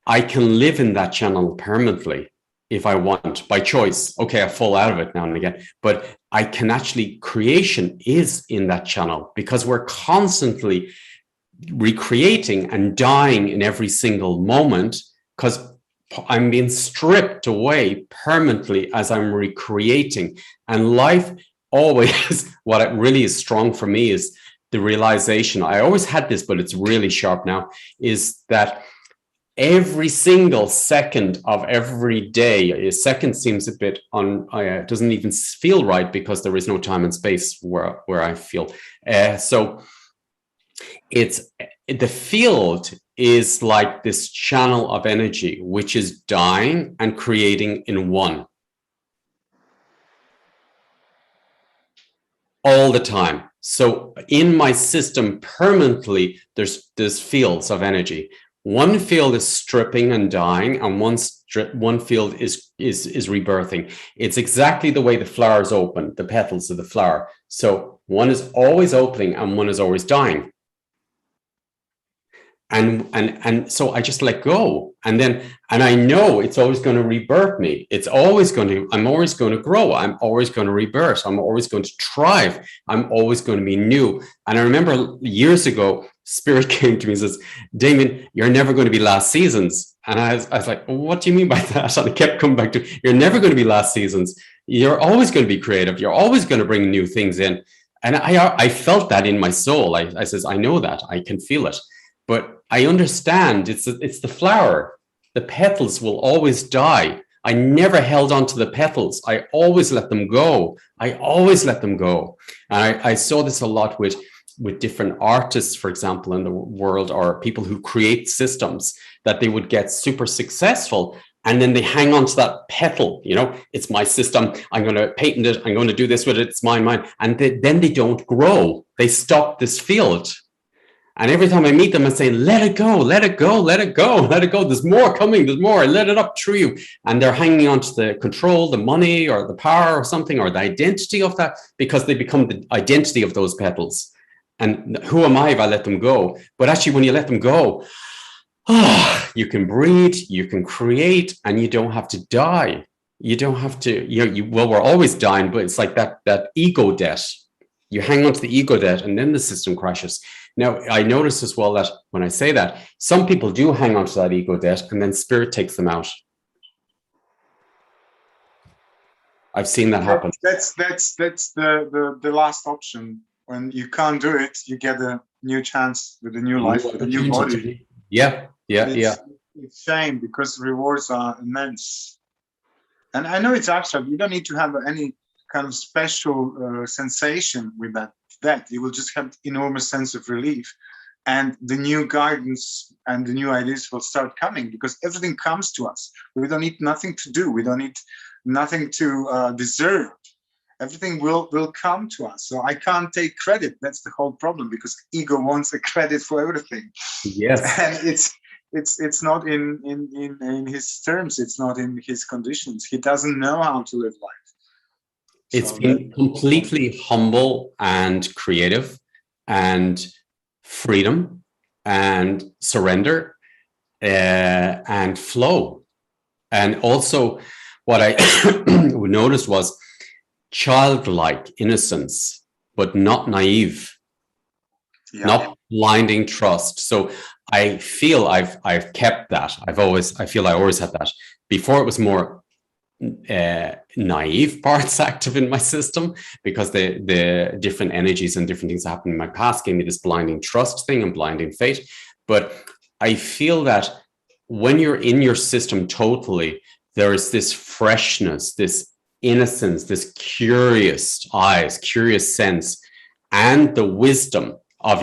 I can live in that channel permanently if I want, by choice. Okay, I fall out of it now and again, but I can actually, creation is in that channel, because we're constantly recreating and dying in every single moment, because I'm being stripped away permanently as I'm recreating. And life always, what it really is strong for me is the realization, I always had this, but it's really sharp now, is that every single second of every day, a second seems a bit doesn't even feel right, because there is no time and space where I feel. So it's, the field is like this channel of energy, which is dying and creating in one. All the time. So in my system permanently, there's fields of energy. One field is stripping and dying, and one field is rebirthing. It's exactly the way the flowers open, the petals of the flower. So one is always opening and one is always dying. And so I just let go, and I know it's always going to rebirth me. I'm always going to grow. I'm always going to rebirth. I'm always going to thrive. I'm always going to be new. And I remember years ago, Spirit came to me and says, Damien, you're never going to be last seasons. And I was like, what do you mean by that? And I kept coming back to, you're never going to be last seasons. You're always going to be creative. You're always going to bring new things in. And I felt that in my soul. I says, I know that. I can feel it. But I understand it's the flower. The petals will always die. I never held on to the petals. I always let them go. I always let them go. And I saw this a lot with different artists, for example, in the world, or people who create systems, that they would get super successful. And then they hang on to that petal, it's my system. I'm going to patent it. I'm going to do this with it. It's mine. And then they don't grow. They stop this field. And every time I meet them, I say, let it go, let it go, let it go, let it go. There's more coming, there's more. Let it up through you. And they're hanging on to the control, the money, or the power, or something, or the identity of that, because they become the identity of those petals. And who am I if I let them go? But actually, when you let them go, you can breathe, you can create, and you don't have to die. You don't have to, well, we're always dying, but it's like that ego debt. You hang on to the ego debt, and then the system crashes. Now, I notice as well that when I say that, some people do hang on to that ego debt, and then Spirit takes them out. I've seen that happen. That's the last option. When you can't do it, you get a new chance with a new life, with a new body. Yeah. It's a shame, because rewards are immense. And I know it's abstract. You don't need to have any kind of special sensation with that. You will just have enormous sense of relief, and the new guidance and the new ideas will start coming, because everything comes to us. We don't need nothing to do. We don't need nothing to deserve. Everything will come to us. So I can't take credit. That's the whole problem, because ego wants a credit for everything. Yes, and it's not in his terms. It's not in his conditions. He doesn't know how to live life. It's been completely humble and creative, and freedom and surrender and flow. And also what I noticed was childlike innocence, but not naive, not blinding trust. So I feel I've kept that. I feel I always had that. Before, it was more naive parts active in my system, because the different energies and different things that happened in my past gave me this blinding trust thing and blinding faith. But I feel that when you're in your system totally, there is this freshness, this innocence, this curious eyes, curious sense, and the wisdom of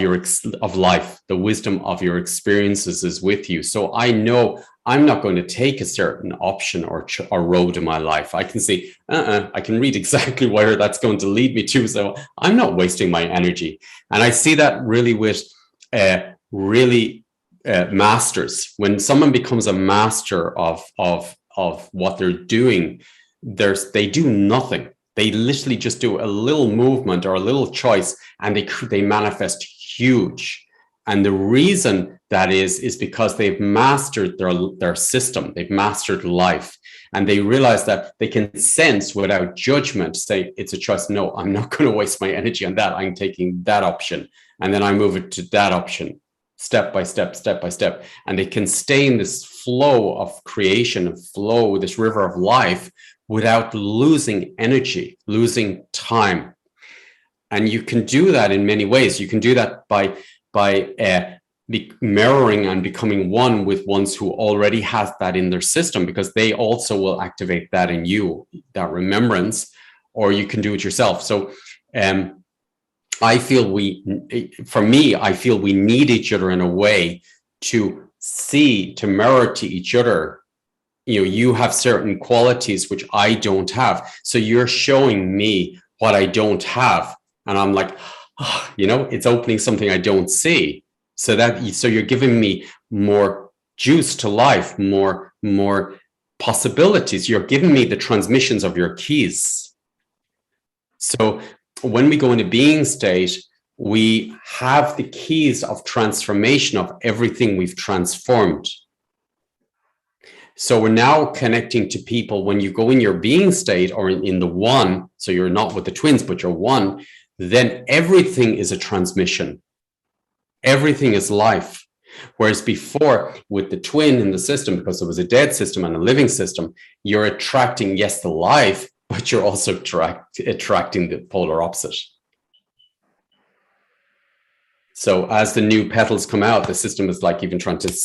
life, the wisdom of your experiences is with you. So I know I'm not going to take a certain option or road in my life. I can see, I can read exactly where that's going to lead me to. So I'm not wasting my energy. And I see that really with really masters, when someone becomes a master of what they're doing, they do nothing. They literally just do a little movement or a little choice, and they manifest huge. And the reason that is because they've mastered their system, they've mastered life, and they realize that they can sense without judgment, say it's a choice. No, I'm not going to waste my energy on that. I'm taking that option, and then I move it to that option, step by step, step by step. And they can stay in this flow of creation, flow, this river of life, without losing energy, losing time. And you can do that in many ways. You can do that by mirroring and becoming one with ones who already has that in their system, because they also will activate that in you, that remembrance. Or you can do it yourself. So I feel we need each other in a way to mirror to each other. You know, you have certain qualities which I don't have, so you're showing me what I don't have, and I'm like, oh, you know, it's opening something I don't see. So you're giving me more juice to life, more possibilities. You're giving me the transmissions of your keys. So when we go into being state, we have the keys of transformation of everything we've transformed. So we're now connecting to people. When you go in your being state, or in the one, so you're not with the twins, but you're one, then everything is a transmission. Everything is life. Whereas before, with the twin in the system, because there was a dead system and a living system, you're attracting, yes, the life, but you're also attracting the polar opposite. So as the new petals come out, the system is like even trying to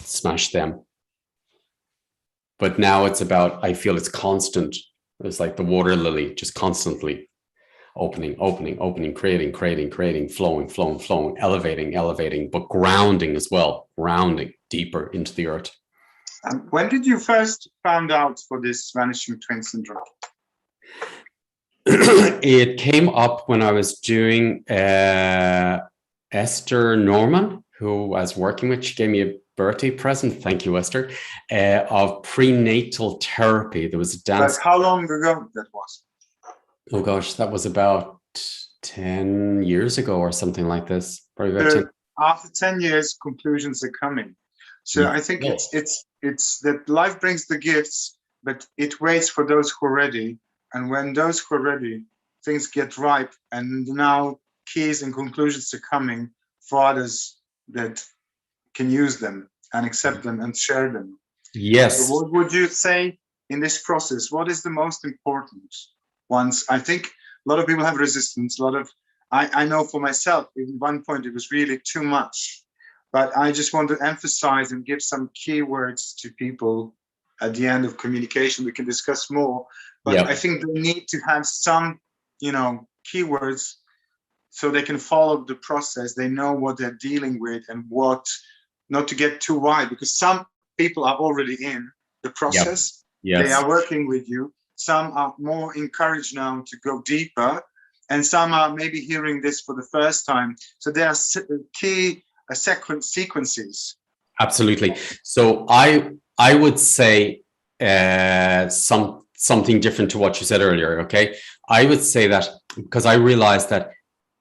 smash them. But now it's about, I feel it's constant. It's like the water lily, just constantly opening, creating, flowing, elevating, but grounding as well, grounding deeper into the earth. When did you first find out for this vanishing twin syndrome? It came up when I was doing Esther Norman, who I was working with. She gave me a birthday present, thank you, Esther, of prenatal therapy. There was a dance. But how long ago that was? Oh gosh, that was about 10 years ago or something like this. Probably about 10. After 10 years, conclusions are coming. So I think it's that life brings the gifts, but it waits for those who are ready. And when those who are ready, things get ripe, and now keys and conclusions are coming for others that can use them and accept them and share them. Yes. So what would you say in this process? What is the most important ones? I think a lot of people have resistance. I know for myself, at one point it was really too much. But I just want to emphasize and give some keywords to people at the end of communication. We can discuss more. But I think they need to have some, keywords so they can follow the process. They know what they're dealing with and what not to get too wide, because some people are already in the process. Yes. They are working with you. Some are more encouraged now to go deeper, and some are maybe hearing this for the first time. So there are key sequences. Absolutely. So I would say something different to what you said earlier. Okay, I would say that because I realized that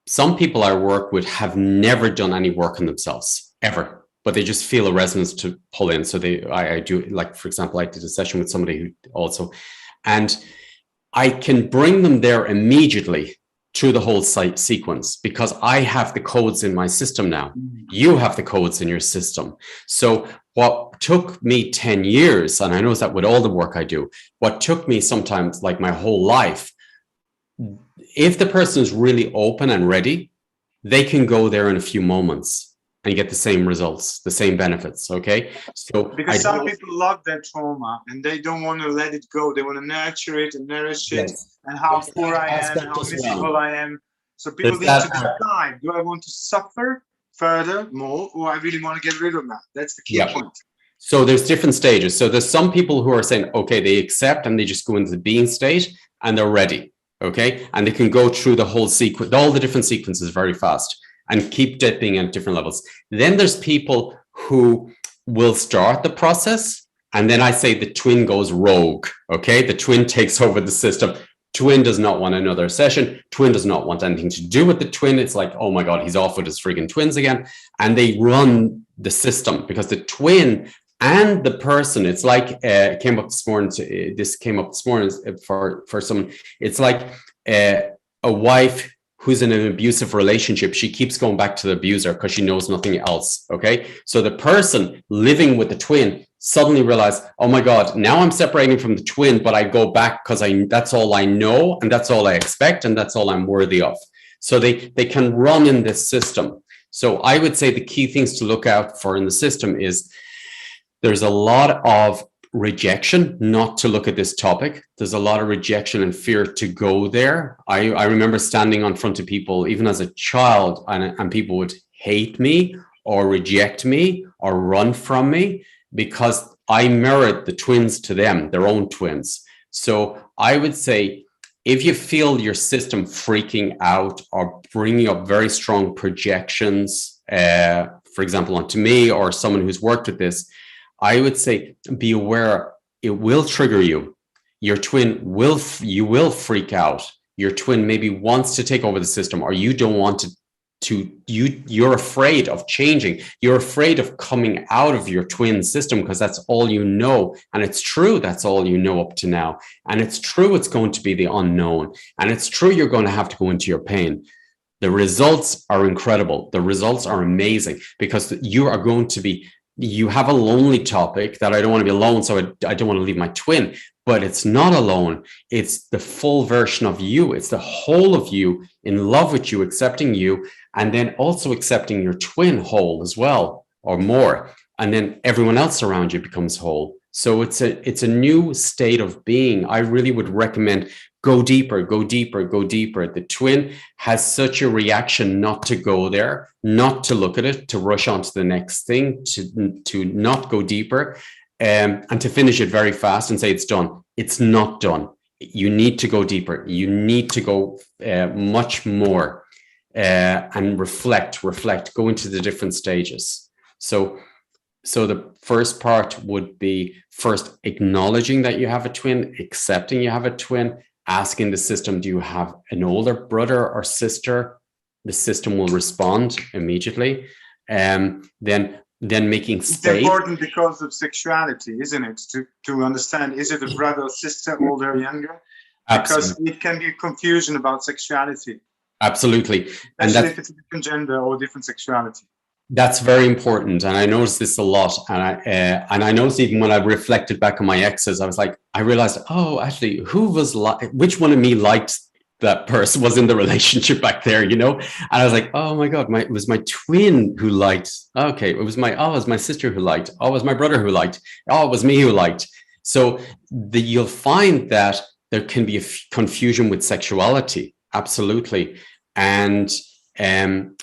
some people I work with have never done any work on themselves ever, but they just feel a resonance to pull in. So I do, like, for example, I did a session with somebody who also, and I can bring them there immediately through the whole sequence, because I have the codes in my system now. You have the codes in your system. So what took me 10 years, and I know that with all the work I do, what took me sometimes like my whole life, if the person is really open and ready, they can go there in a few moments and get the same results, the same benefits. Okay. So because some people love their trauma and they don't want to let it go. They want to nurture it and nourish it. Yes. And how poor I am, how miserable I am. So people need to decide, do I want to suffer further, more, or I really want to get rid of that? That's the key point. So there's different stages. So there's some people who are saying, okay, they accept and they just go into the being state and they're ready. Okay. And they can go through the whole sequence, all the different sequences very fast. and keep dipping at different levels. Then there's people who will start the process, and then I say the twin goes rogue. Okay, the twin takes over the system. Twin does not want another session. Twin does not want anything to do with the twin. It's like, oh my God, he's off with his friggin' twins again. And they run the system, because the twin and the person, it's like, came up this morning for someone. It's like a wife who's in an abusive relationship. She keeps going back to the abuser because she knows nothing else. Okay. So the person living with the twin suddenly realize, oh my God, now I'm separating from the twin, but I go back because that's all I know, and that's all I expect, and that's all I'm worthy of. So they can run in this system. So I would say the key things to look out for in the system is there's a lot of rejection not to look at this topic. There's a lot of rejection and fear to go there. I remember standing on front of people, even as a child, and people would hate me or reject me or run from me, because I mirrored the twins to them, their own twins. So I would say, if you feel your system freaking out or bringing up very strong projections, for example, onto me or someone who's worked with this, I would say be aware it will trigger you. Your twin you will freak out. Your twin maybe wants to take over the system, or you don't want you're afraid of changing. You're afraid of coming out of your twin system because that's all you know. And it's true, that's all you know up to now. And it's true, it's going to be the unknown. And it's true, you're going to have to go into your pain. The results are incredible. The results are amazing, because you have a lonely topic that I don't want to be alone, so I don't want to leave my twin. But it's not alone. It's the full version of you. It's the whole of you, in love with you, accepting you, and then also accepting your twin whole as well, or more. And then everyone else around you becomes whole. So it's a new state of being. I really would recommend go deeper, go deeper, go deeper. The twin has such a reaction not to go there, not to look at it, to rush on to the next thing, to not go deeper, and to finish it very fast and say it's done. It's not done. You need to go deeper. You need to go much more and reflect, go into the different stages. So the first part would be first acknowledging that you have a twin, accepting you have a twin, asking the system, do you have an older brother or sister? The system will respond immediately. Then making space. It's important because of sexuality, isn't it? To understand, is it a brother or sister, older or younger? Because Absolutely. It can be confusion about sexuality. Absolutely. And if it's a different gender or different sexuality. That's very important, and I noticed this a lot. And I noticed even when I reflected back on my exes, I was like, I realized, oh, actually, which one of me liked that person, was in the relationship back there, you know? And I was like, oh my God, it was my twin who liked. Okay, it was my sister who liked. Oh, it was my brother who liked. Oh, it was me who liked. So you'll find that there can be a confusion with sexuality, absolutely, and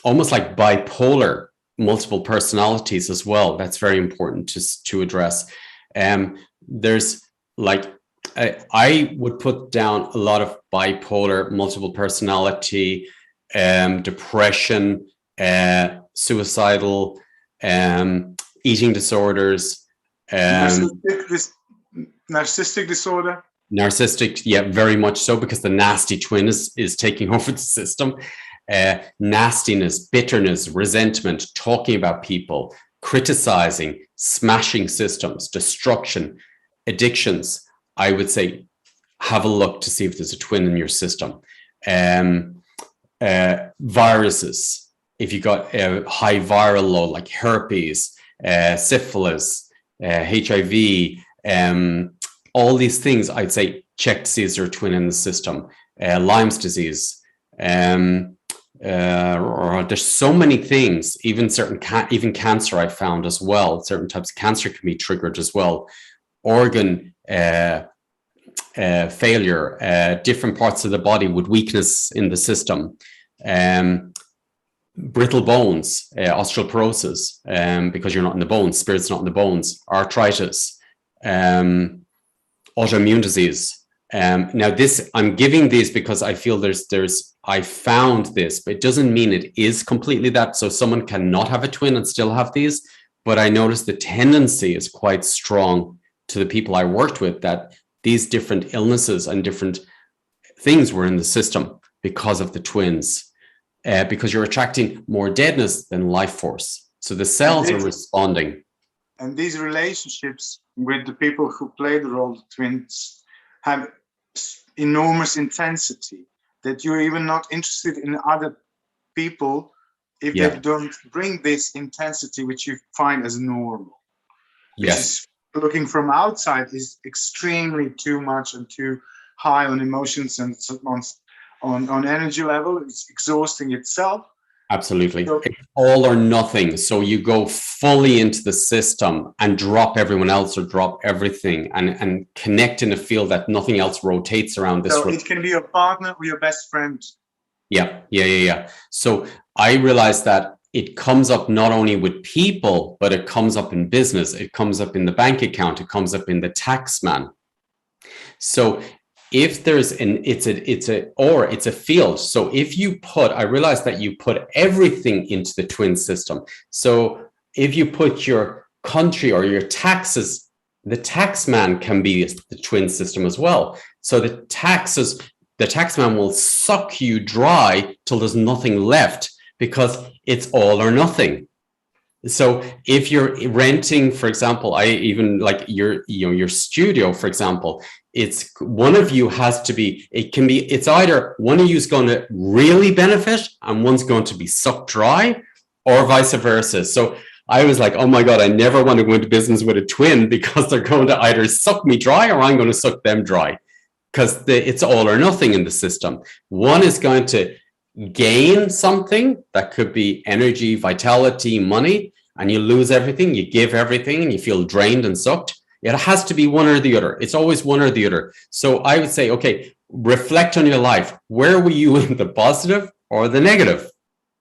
almost like bipolar, multiple personalities as well. That's very important to address. There's like, I would put down a lot of bipolar, multiple personality, depression, suicidal, eating disorders, narcissistic disorder. Narcissistic, yeah, very much so, because the nasty twin is taking over the system. Nastiness, bitterness, resentment, talking about people, criticizing, smashing systems, destruction, addictions. I would say have a look to see if there's a twin in your system. Viruses, if you got a high viral load like herpes, syphilis, HIV, all these things, I'd say check to see is there a twin in the system. Lyme's disease. There's so many things, even even cancer I found as well. Certain types of cancer can be triggered as well. Organ failure, different parts of the body with weakness in the system, brittle bones, osteoporosis, because you're not in the bones, spirit's not in the bones, arthritis, autoimmune disease, Now this, I'm giving these because I feel I found this, but it doesn't mean it is completely that. So someone cannot have a twin and still have these, but I noticed the tendency is quite strong to the people I worked with, that these different illnesses and different things were in the system because of the twins, because you're attracting more deadness than life force. So the cells are responding. And these relationships with the people who play the role of twins have enormous intensity, that you're even not interested in other people if they don't bring this intensity, which you find as normal. Which is, looking from outside, is extremely too much and too high on emotions and on energy level. It's exhausting itself. Absolutely. So, it's all or nothing. So you go fully into the system and drop everyone else or drop everything and connect in a field that nothing else rotates around this. So it can be your partner or your best friend. Yeah. So I realized that it comes up not only with people, but it comes up in business. It comes up in the bank account. It comes up in the tax man. So if there's it's a field. So if you I realized that you put everything into the twin system. So if you put your country or your taxes, the tax man can be the twin system as well. So the tax man will suck you dry till there's nothing left, because it's all or nothing. So if you're renting, for example, I even like your studio, for example, it's one of you has to be, it's either one of you is going to really benefit and one's going to be sucked dry, or vice versa. So I was like, oh my God, I never want to go into business with a twin, because they're going to either suck me dry or I'm going to suck them dry, because it's all or nothing in the system. One is going to gain something that could be energy, vitality, money, and you lose everything, you give everything, and you feel drained and sucked. It has to be one or the other. It's always one or the other. So I would say, okay, reflect on your life. Where were you in the positive or the negative?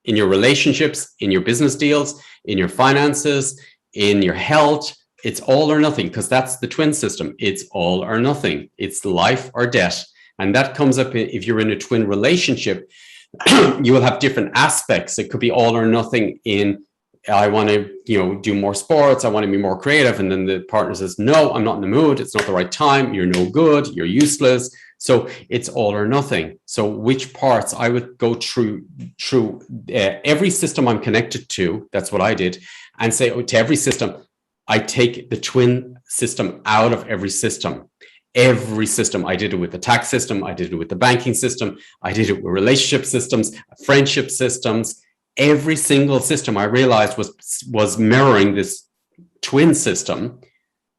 In your relationships, in your business deals, in your finances, in your health. It's all or nothing, because that's the twin system. It's all or nothing. It's life or death. And that comes up if you're in a twin relationship. You will have different aspects. It could be all or nothing in, I want to, do more sports. I want to be more creative. And then the partner says, no, I'm not in the mood. It's not the right time. You're no good. You're useless. So it's all or nothing. So which parts I would go through every system I'm connected to. That's what I did. And say to every system, I take the twin system out of every system. Every system. I did it with the tax system. I did it with the banking system. I did it with relationship systems, friendship systems. Every single system I realized was mirroring this twin system,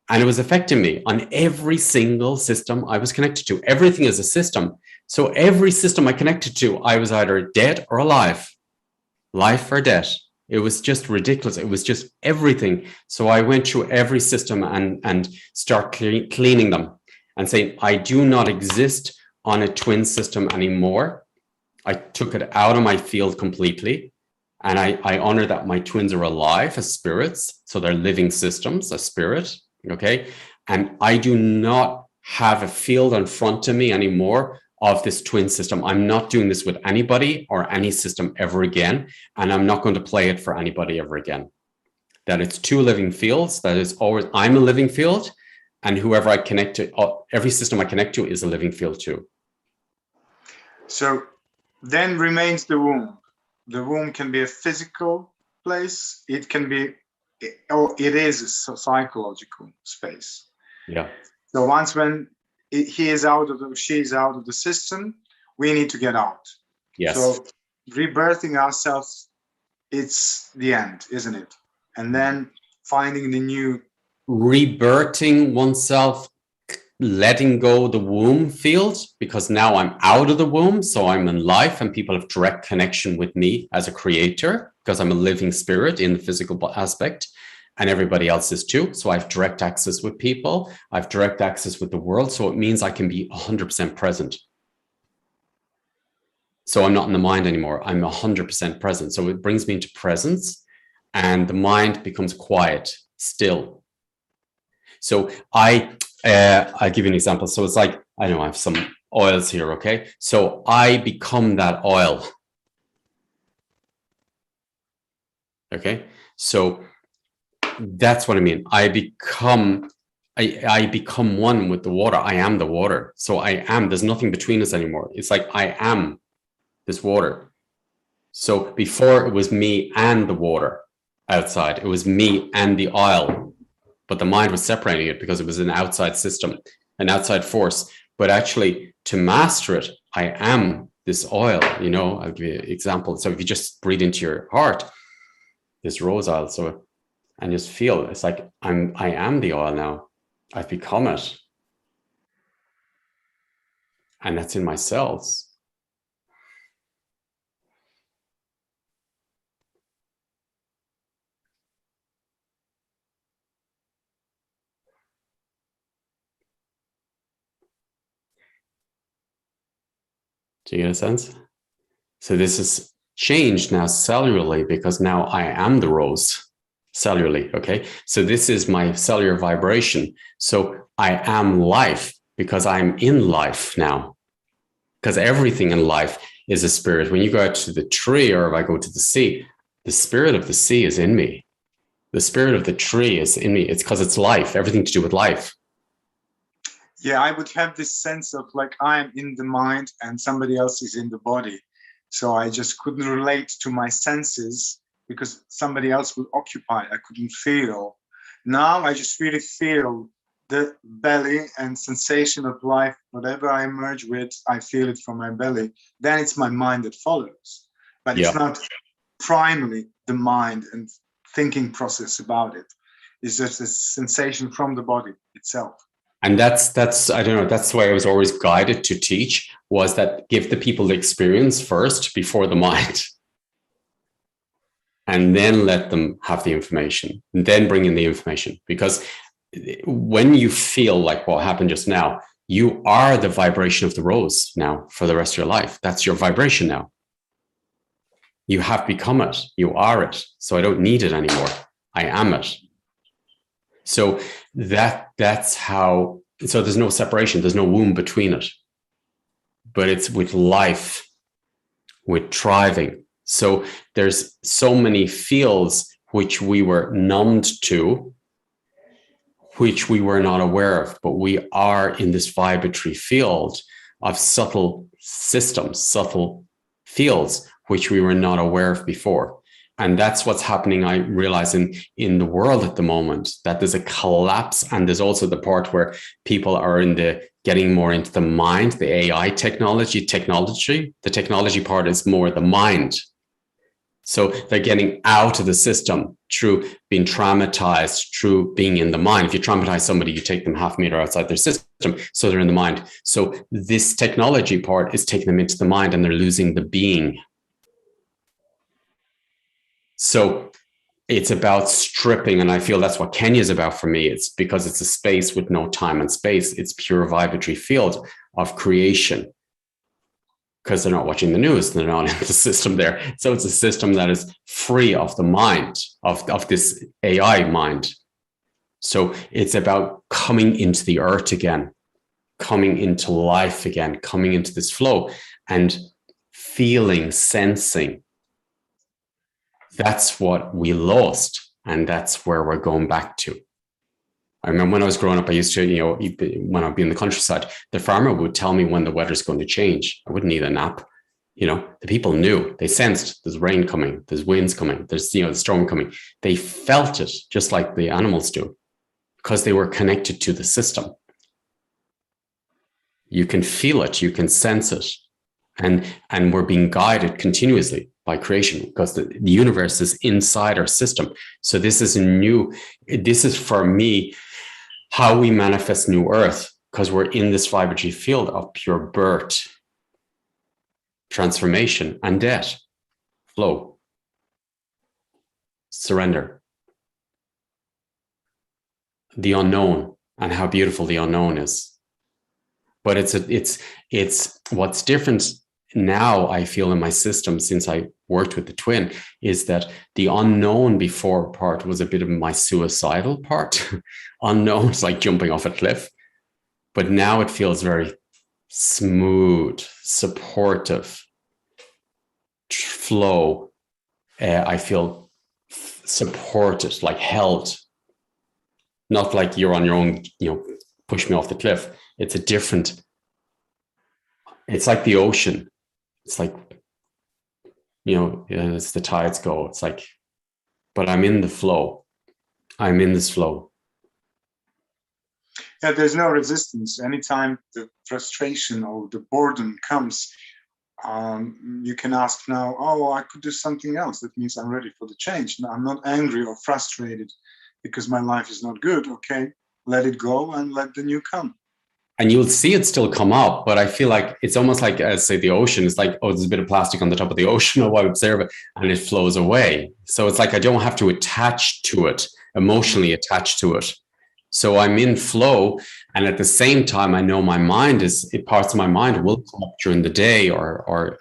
and it was affecting me on every single system I was connected to. Everything is a system. So every system I connected to, I was either dead or alive, life or death. It was just ridiculous. It was just everything. So I went through every system and start cleaning them and saying, I do not exist on a twin system anymore. I took it out of my field completely. And I honor that my twins are alive as spirits. So they're living systems, a spirit. Okay. And I do not have a field in front of me anymore of this twin system. I'm not doing this with anybody or any system ever again. And I'm not going to play it for anybody ever again. That it's two living fields. That is always, I'm a living field. And whoever I connect to, every system I connect to is a living field too. So then remains the womb. The womb can be a physical place. It can be, or it is a psychological space. Yeah. So once when he is out of she is out of the system, we need to get out. Yes. So rebirthing ourselves, it's the end, isn't it? And then finding the new. Rebirthing oneself, letting go the womb field, because now I'm out of the womb, so I'm in life and people have direct connection with me as a creator, because I'm a living spirit in the physical aspect, and everybody else is too. So I have direct access with people. I have direct access with the world. So it means I can be 100% present. So I'm not in the mind anymore. I'm 100% present. So it brings me into presence, and the mind becomes quiet, still. So I'll give you an example. So it's like I know I have some oils here, okay? So I become that oil. Okay, so that's what I mean. I become one with the water. I am the water. So I am, there's nothing between us anymore. It's like I am this water. So before it was me and the water outside, it was me and the oil, but the mind was separating it because it was an outside system, an outside force. But actually, to master it, I am this oil. You know, I'll give you an example. So if you just breathe into your heart, this rose oil, so, and just feel, it's like I am the oil now. I've become it. And that's in my cells. Do you get a sense? So this is changed now cellularly, because now I am the rose cellularly. Okay. So this is my cellular vibration. So I am life because I'm in life now. Because everything in life is a spirit. When you go out to the tree, or if I go to the sea, the spirit of the sea is in me. The spirit of the tree is in me. It's because it's life, everything to do with life. Yeah, I would have this sense of like I am in the mind and somebody else is in the body. So I just couldn't relate to my senses because somebody else would occupy. I couldn't feel. Now I just really feel the belly and sensation of life. Whatever I merge with, I feel it from my belly. Then it's my mind that follows. But it's not primarily the mind and thinking process about it. It's just a sensation from the body itself. And that's I don't know, that's the way I was always guided to teach, was that give the people the experience first before the mind. And then let them have the information, and then bring in the information. Because when you feel like what happened just now, you are the vibration of the rose now for the rest of your life. That's your vibration now. You have become it. You are it. So I don't need it anymore. I am it. So that's how, so there's no separation. There's no womb between it. But it's with life, with thriving. So there's so many fields which we were numbed to, which we were not aware of, but we are in this vibratory field of subtle systems, subtle fields, which we were not aware of before. And that's what's happening, I realize, in the world at the moment, that there's a collapse. And there's also the part where people are getting more into the mind, the AI technology. The technology part is more the mind. So they're getting out of the system through being traumatized, through being in the mind. If you traumatize somebody, you take them half a meter outside their system, so they're in the mind. So this technology part is taking them into the mind, and they're losing the being. So it's about stripping, and I feel that's what Kenya is about for me. It's because it's a space with no time and space. It's pure vibratory field of creation. Because they're not watching the news, they're not in the system there. So it's a system that is free of the mind, of this AI mind. So it's about coming into the earth again, coming into life again, coming into this flow and feeling, sensing. That's what we lost. And that's where we're going back to. I remember when I was growing up, I used to, when I'd be in the countryside, the farmer would tell me when the weather's going to change. I wouldn't need a nap. The people knew, they sensed there's rain coming, there's winds coming, there's, the storm coming. They felt it just like the animals do, because they were connected to the system. You can feel it, you can sense it. And we're being guided continuously by creation, because the universe is inside our system. So this is for me, how we manifest new earth, because we're in this vibratory field of pure birth, transformation, and death, flow, surrender, the unknown, and how beautiful the unknown is. But it's what's different now, I feel, in my system since I worked with the twin, is that the unknown before part was a bit of my suicidal part. Unknown is like jumping off a cliff, but now it feels very smooth, supportive flow. I feel supported, like held, not like you're on your own, push me off the cliff. It's a different, it's like the ocean. It's like, as the tides go, it's like, but I'm in the flow. I'm in this flow. Yeah, there's no resistance. Anytime the frustration or the boredom comes, you can ask now, oh, I could do something else. That means I'm ready for the change. No, I'm not angry or frustrated because my life is not good. Okay, let it go and let the new come. And you'll see it still come up, but I feel like it's almost like, say, the ocean. It's like, oh, there's a bit of plastic on the top of the ocean. Oh, I observe it, and it flows away. So it's like I don't have to attach to it, emotionally attach to it. So I'm in flow, and at the same time, I know my mind parts of my mind will come up during the day,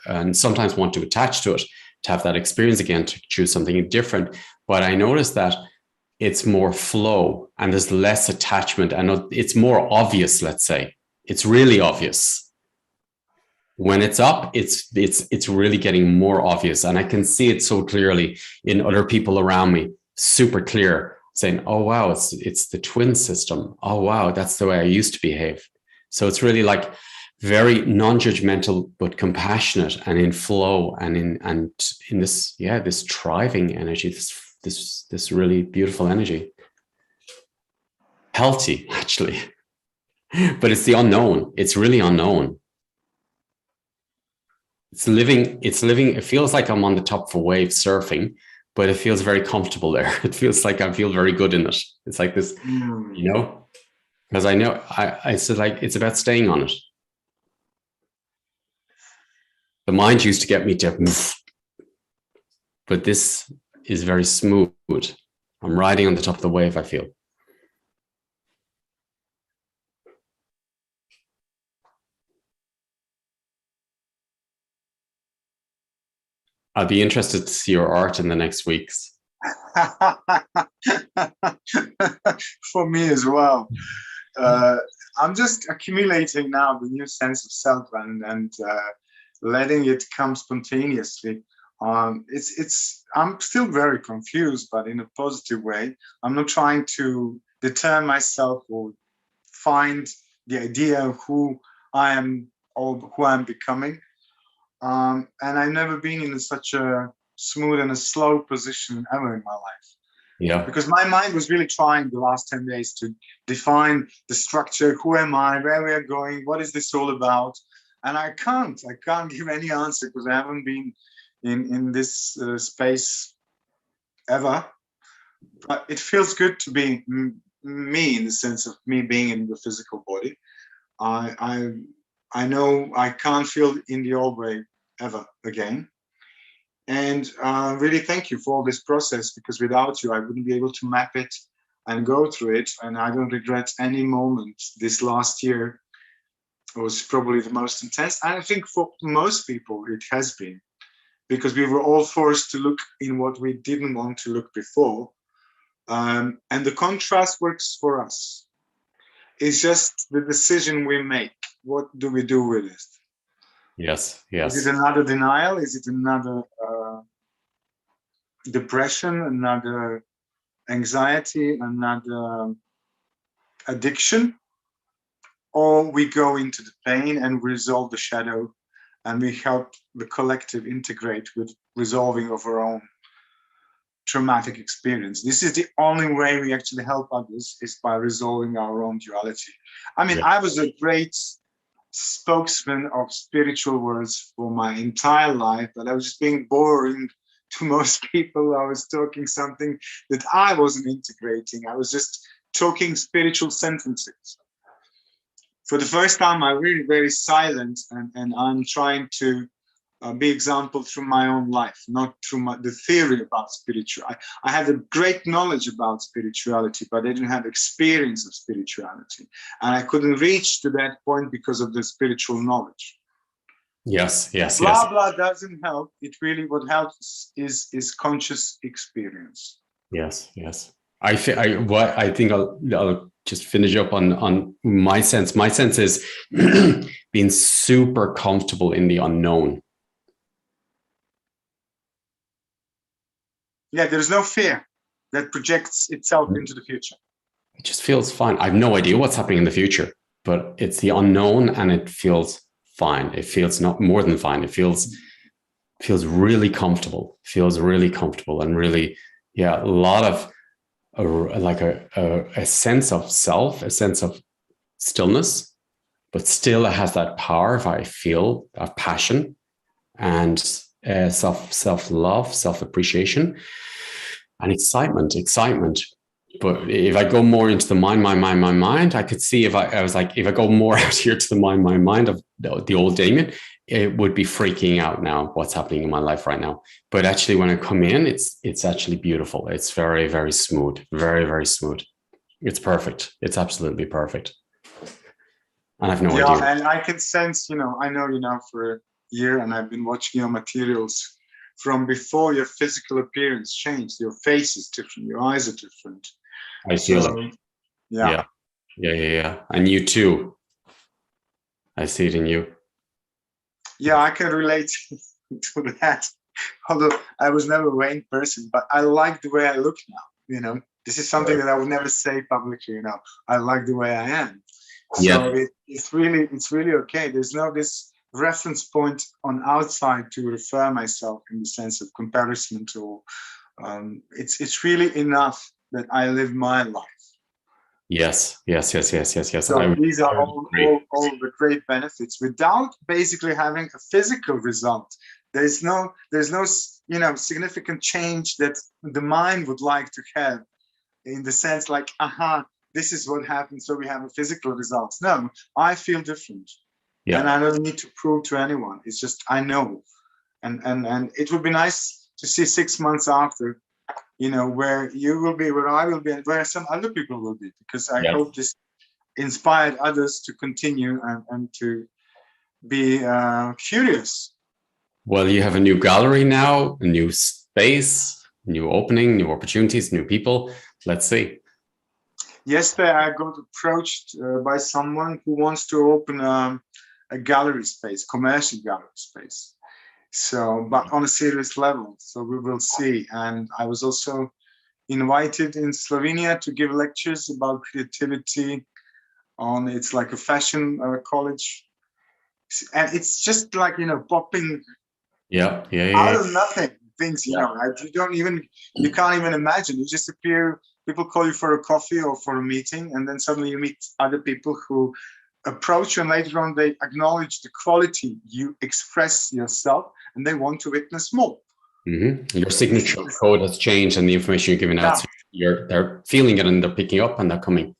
and sometimes want to attach to it to have that experience again, to choose something different. But I notice that it's more flow and there's less attachment, and it's more obvious. Let's say it's really obvious when it's up. It's really getting more obvious, and I can see it so clearly in other people around me, super clear, saying, oh wow, it's the twin system. Oh wow, that's the way I used to behave. So it's really like very non-judgmental but compassionate and in flow and in this this thriving energy, this really beautiful energy. Healthy, actually. But it's the unknown. It's really unknown. It's living, it feels like I'm on the top of a wave surfing, but it feels very comfortable there. It feels like I feel very good in it. It's like this, because I know I said, like, it's about staying on it. The mind used to get me to move, but this is very smooth. I'm riding on the top of the wave, I feel. I'll be interested to see your art in the next weeks. For me as well. I'm just accumulating now the new sense of self and letting it come spontaneously. I'm still very confused, but in a positive way. I'm not trying to deter myself or find the idea of who I am or who I'm becoming. And I've never been in such a smooth and a slow position ever in my life. Yeah. Because my mind was really trying the last 10 days to define the structure. Who am I? Where we are going? What is this all about? And I can't give any answer because I haven't been in this space ever. But it feels good to be me, in the sense of me being in the physical body. I know I can't feel in the old way ever again. And really thank you for all this process, because without you, I wouldn't be able to map it and go through it. And I don't regret any moment. This last year was probably the most intense. And I think for most people, it has been, because we were all forced to look in what we didn't want to look before. And the contrast works for us. It's just the decision we make. What do we do with it? Yes. Is it another denial? Is it another depression, another anxiety, another addiction? Or we go into the pain and resolve the shadow, and we help the collective integrate with resolving of our own traumatic experience. This is the only way we actually help others, is by resolving our own duality. I mean, I was a great spokesman of spiritual words for my entire life, but I was just being boring to most people. I was talking something that I wasn't integrating. I was just talking spiritual sentences. For the first time, I'm really very silent, and I'm trying to be example through my own life, not through the theory about spirituality. I had a great knowledge about spirituality, but I didn't have experience of spirituality. And I couldn't reach to that point because of the spiritual knowledge. Yes. Blah, blah doesn't help. It really, what helps is conscious experience. Yes. I think I'll just finish up on my sense. My sense is being super comfortable in the unknown. Yeah, there's no fear that projects itself into the future. It just feels fine. I have no idea what's happening in the future, but it's the unknown, and it feels fine. It feels not more than fine. It feels really comfortable. Feels really comfortable, and really, yeah, a lot of a sense of self, a sense of stillness, but still it has that power. If I feel of passion and self love, self appreciation, and excitement. But if I go more into the mind, I could see if I was like, if I go more out here to the mind of the old Damien, it would be freaking out now what's happening in my life right now. But actually, when I come in, it's actually beautiful. It's very, very smooth, very, very smooth. It's perfect. It's absolutely perfect. And I have no idea. Yeah, and I can sense, I know you now for a year, and I've been watching your materials from before. Your physical appearance changed. Your face is different. Your eyes are different. I feel it. Yeah. And you too. I see it in you. Yeah, I can relate to that. Although I was never a vain person, but I like the way I look now. This is something that I would never say publicly. I like the way I am. So it's really okay. There's no this reference point on outside to refer myself in the sense of comparison to. It's really enough that I live my life. Yes. So these are all the great benefits without basically having a physical result. There's no significant change that the mind would like to have, in the sense like, this is what happens, so we have a physical result. No, I feel different. Yeah. And I don't need to prove to anyone. It's just I know. And it would be nice to see 6 months after, where you will be, where I will be, and where some other people will be, because I hope this inspired others to continue and to be curious. Well, you have a new gallery now, a new space, new opening, new opportunities, new people. Let's see. Yesterday, I got approached by someone who wants to open a gallery space, commercial gallery space. So, but on a serious level. So we will see. And I was also invited in Slovenia to give lectures about creativity it's like a fashion college. And it's just like, popping out of nothing. Things, you can't even imagine. You just appear, people call you for a coffee or for a meeting, and then suddenly you meet other people who approach you, and later on they acknowledge the quality you express yourself, and they want to witness more. Mm-hmm. Your signature code has changed, and the information you're giving out, so they're feeling it and they're picking up and they're coming.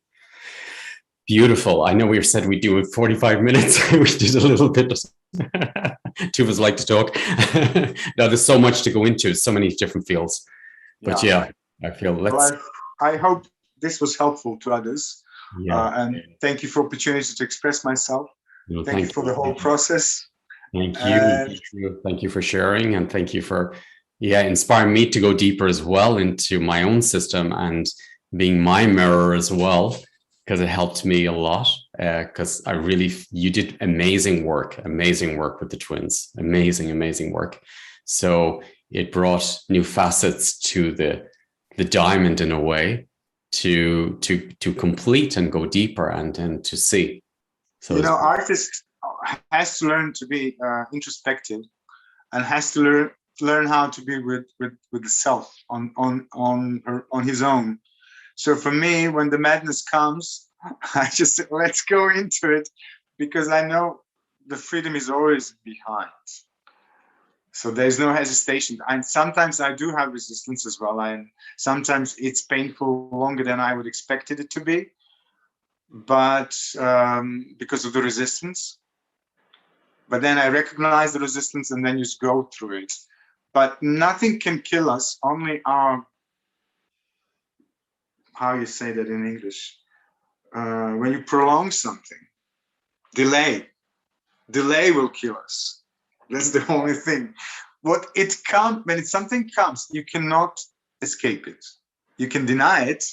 Beautiful. I know we said we'd do it 45 minutes. We did a little bit. Two of us like to talk. Now there's so much to go into, so many different fields. But I feel I hope this was helpful to others. And thank you for the opportunity to express myself. Thank you for the whole process. Thank you. Thank you for sharing, and thank you for inspiring me to go deeper as well into my own system and being my mirror as well, because it helped me a lot. Because you did amazing work with the twins, amazing work. So it brought new facets to the diamond in a way, to complete and go deeper and to see. So artist has to learn to be introspective, and has to learn how to be with the self on his own. So for me, when the madness comes, I just said, let's go into it, because I know the freedom is always behind. So there's no hesitation. And sometimes I do have resistance as well. And sometimes it's painful longer than I would expect it to be. But because of the resistance. But then I recognize the resistance and then just go through it. But nothing can kill us, only our, how you say that in English? When you prolong something, delay will kill us. That's the only thing. When something comes, you cannot escape it. You can deny it,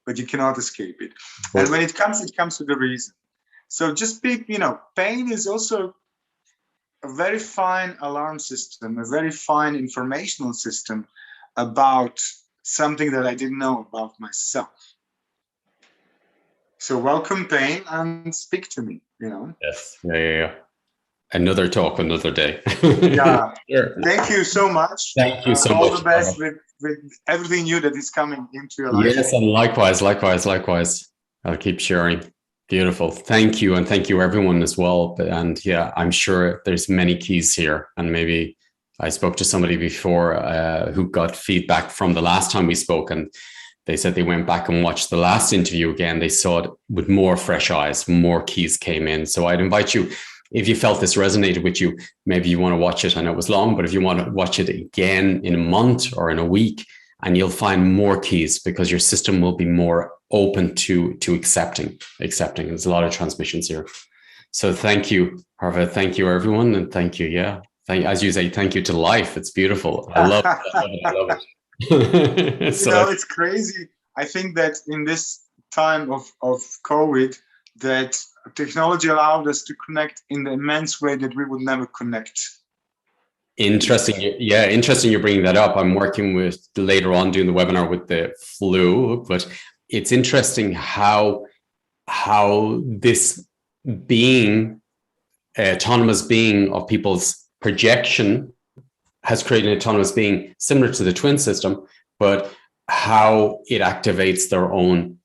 but you cannot escape it. But And when it comes with a reason. So just be, pain is also a very fine alarm system, a very fine informational system about something that I didn't know about myself. So welcome pain and speak to me, yes, yeah. Another talk, another day. Yeah. Sure. Thank you so much. Thank you so all much. the best with everything new that is coming into your life. Yes, and likewise. I'll keep sharing. Beautiful. Thank you. And thank you everyone as well. And yeah, I'm sure there's many keys here. And maybe I spoke to somebody before who got feedback from the last time we spoke, and they said they went back and watched the last interview again. They saw it with more fresh eyes, more keys came in. So I'd invite you, if you felt this resonated with you, maybe you want to watch it. I know it was long, but if you want to watch it again in a month or in a week, and you'll find more keys, because your system will be more open to accepting. There's a lot of transmissions here. So thank you, Harva. Thank you, everyone. And thank you. Yeah. As you say, thank you to life. It's beautiful. I love it. I love it. So, it's crazy. I think that in this time of COVID, that technology allowed us to connect in the immense way that we would never connect. Interesting. Yeah, interesting you're bringing that up. I'm working with later on doing the webinar with the flu, but it's interesting how this being, autonomous being of people's projection has created an autonomous being similar to the twin system, but how it activates their own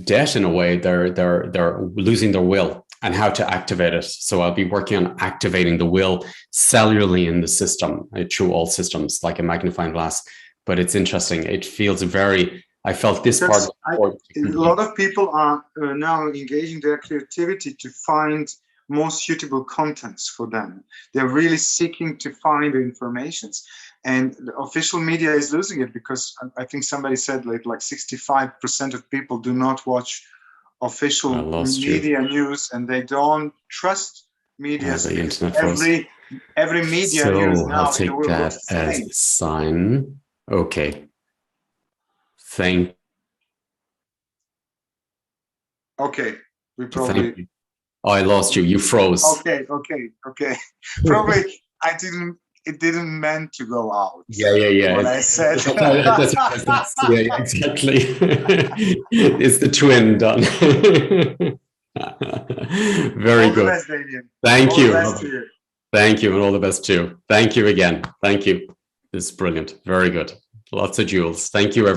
debt in a way. They're losing their will, and how to activate it. So I'll be working on activating the will cellularly in the system, through all systems, like a magnifying glass. But it's interesting. It feels I felt this part. A lot of people are now engaging their creativity to find more suitable contents for them. They're really seeking to find the informations. And the official media is losing it, because I think somebody said like 65% of people do not watch official media news, and they don't trust media. The internet every media news now. I'll take that as a sign. Okay. Okay. We probably. I lost you. You froze. Okay. Probably it didn't meant to go out. Yeah. What I said. Yeah, exactly. It's the twin done. Very good. Best, Damien. Thank you. You. Thank you, and all the best too. Thank you again. Thank you. This is brilliant. Very good. Lots of jewels. Thank you, everyone.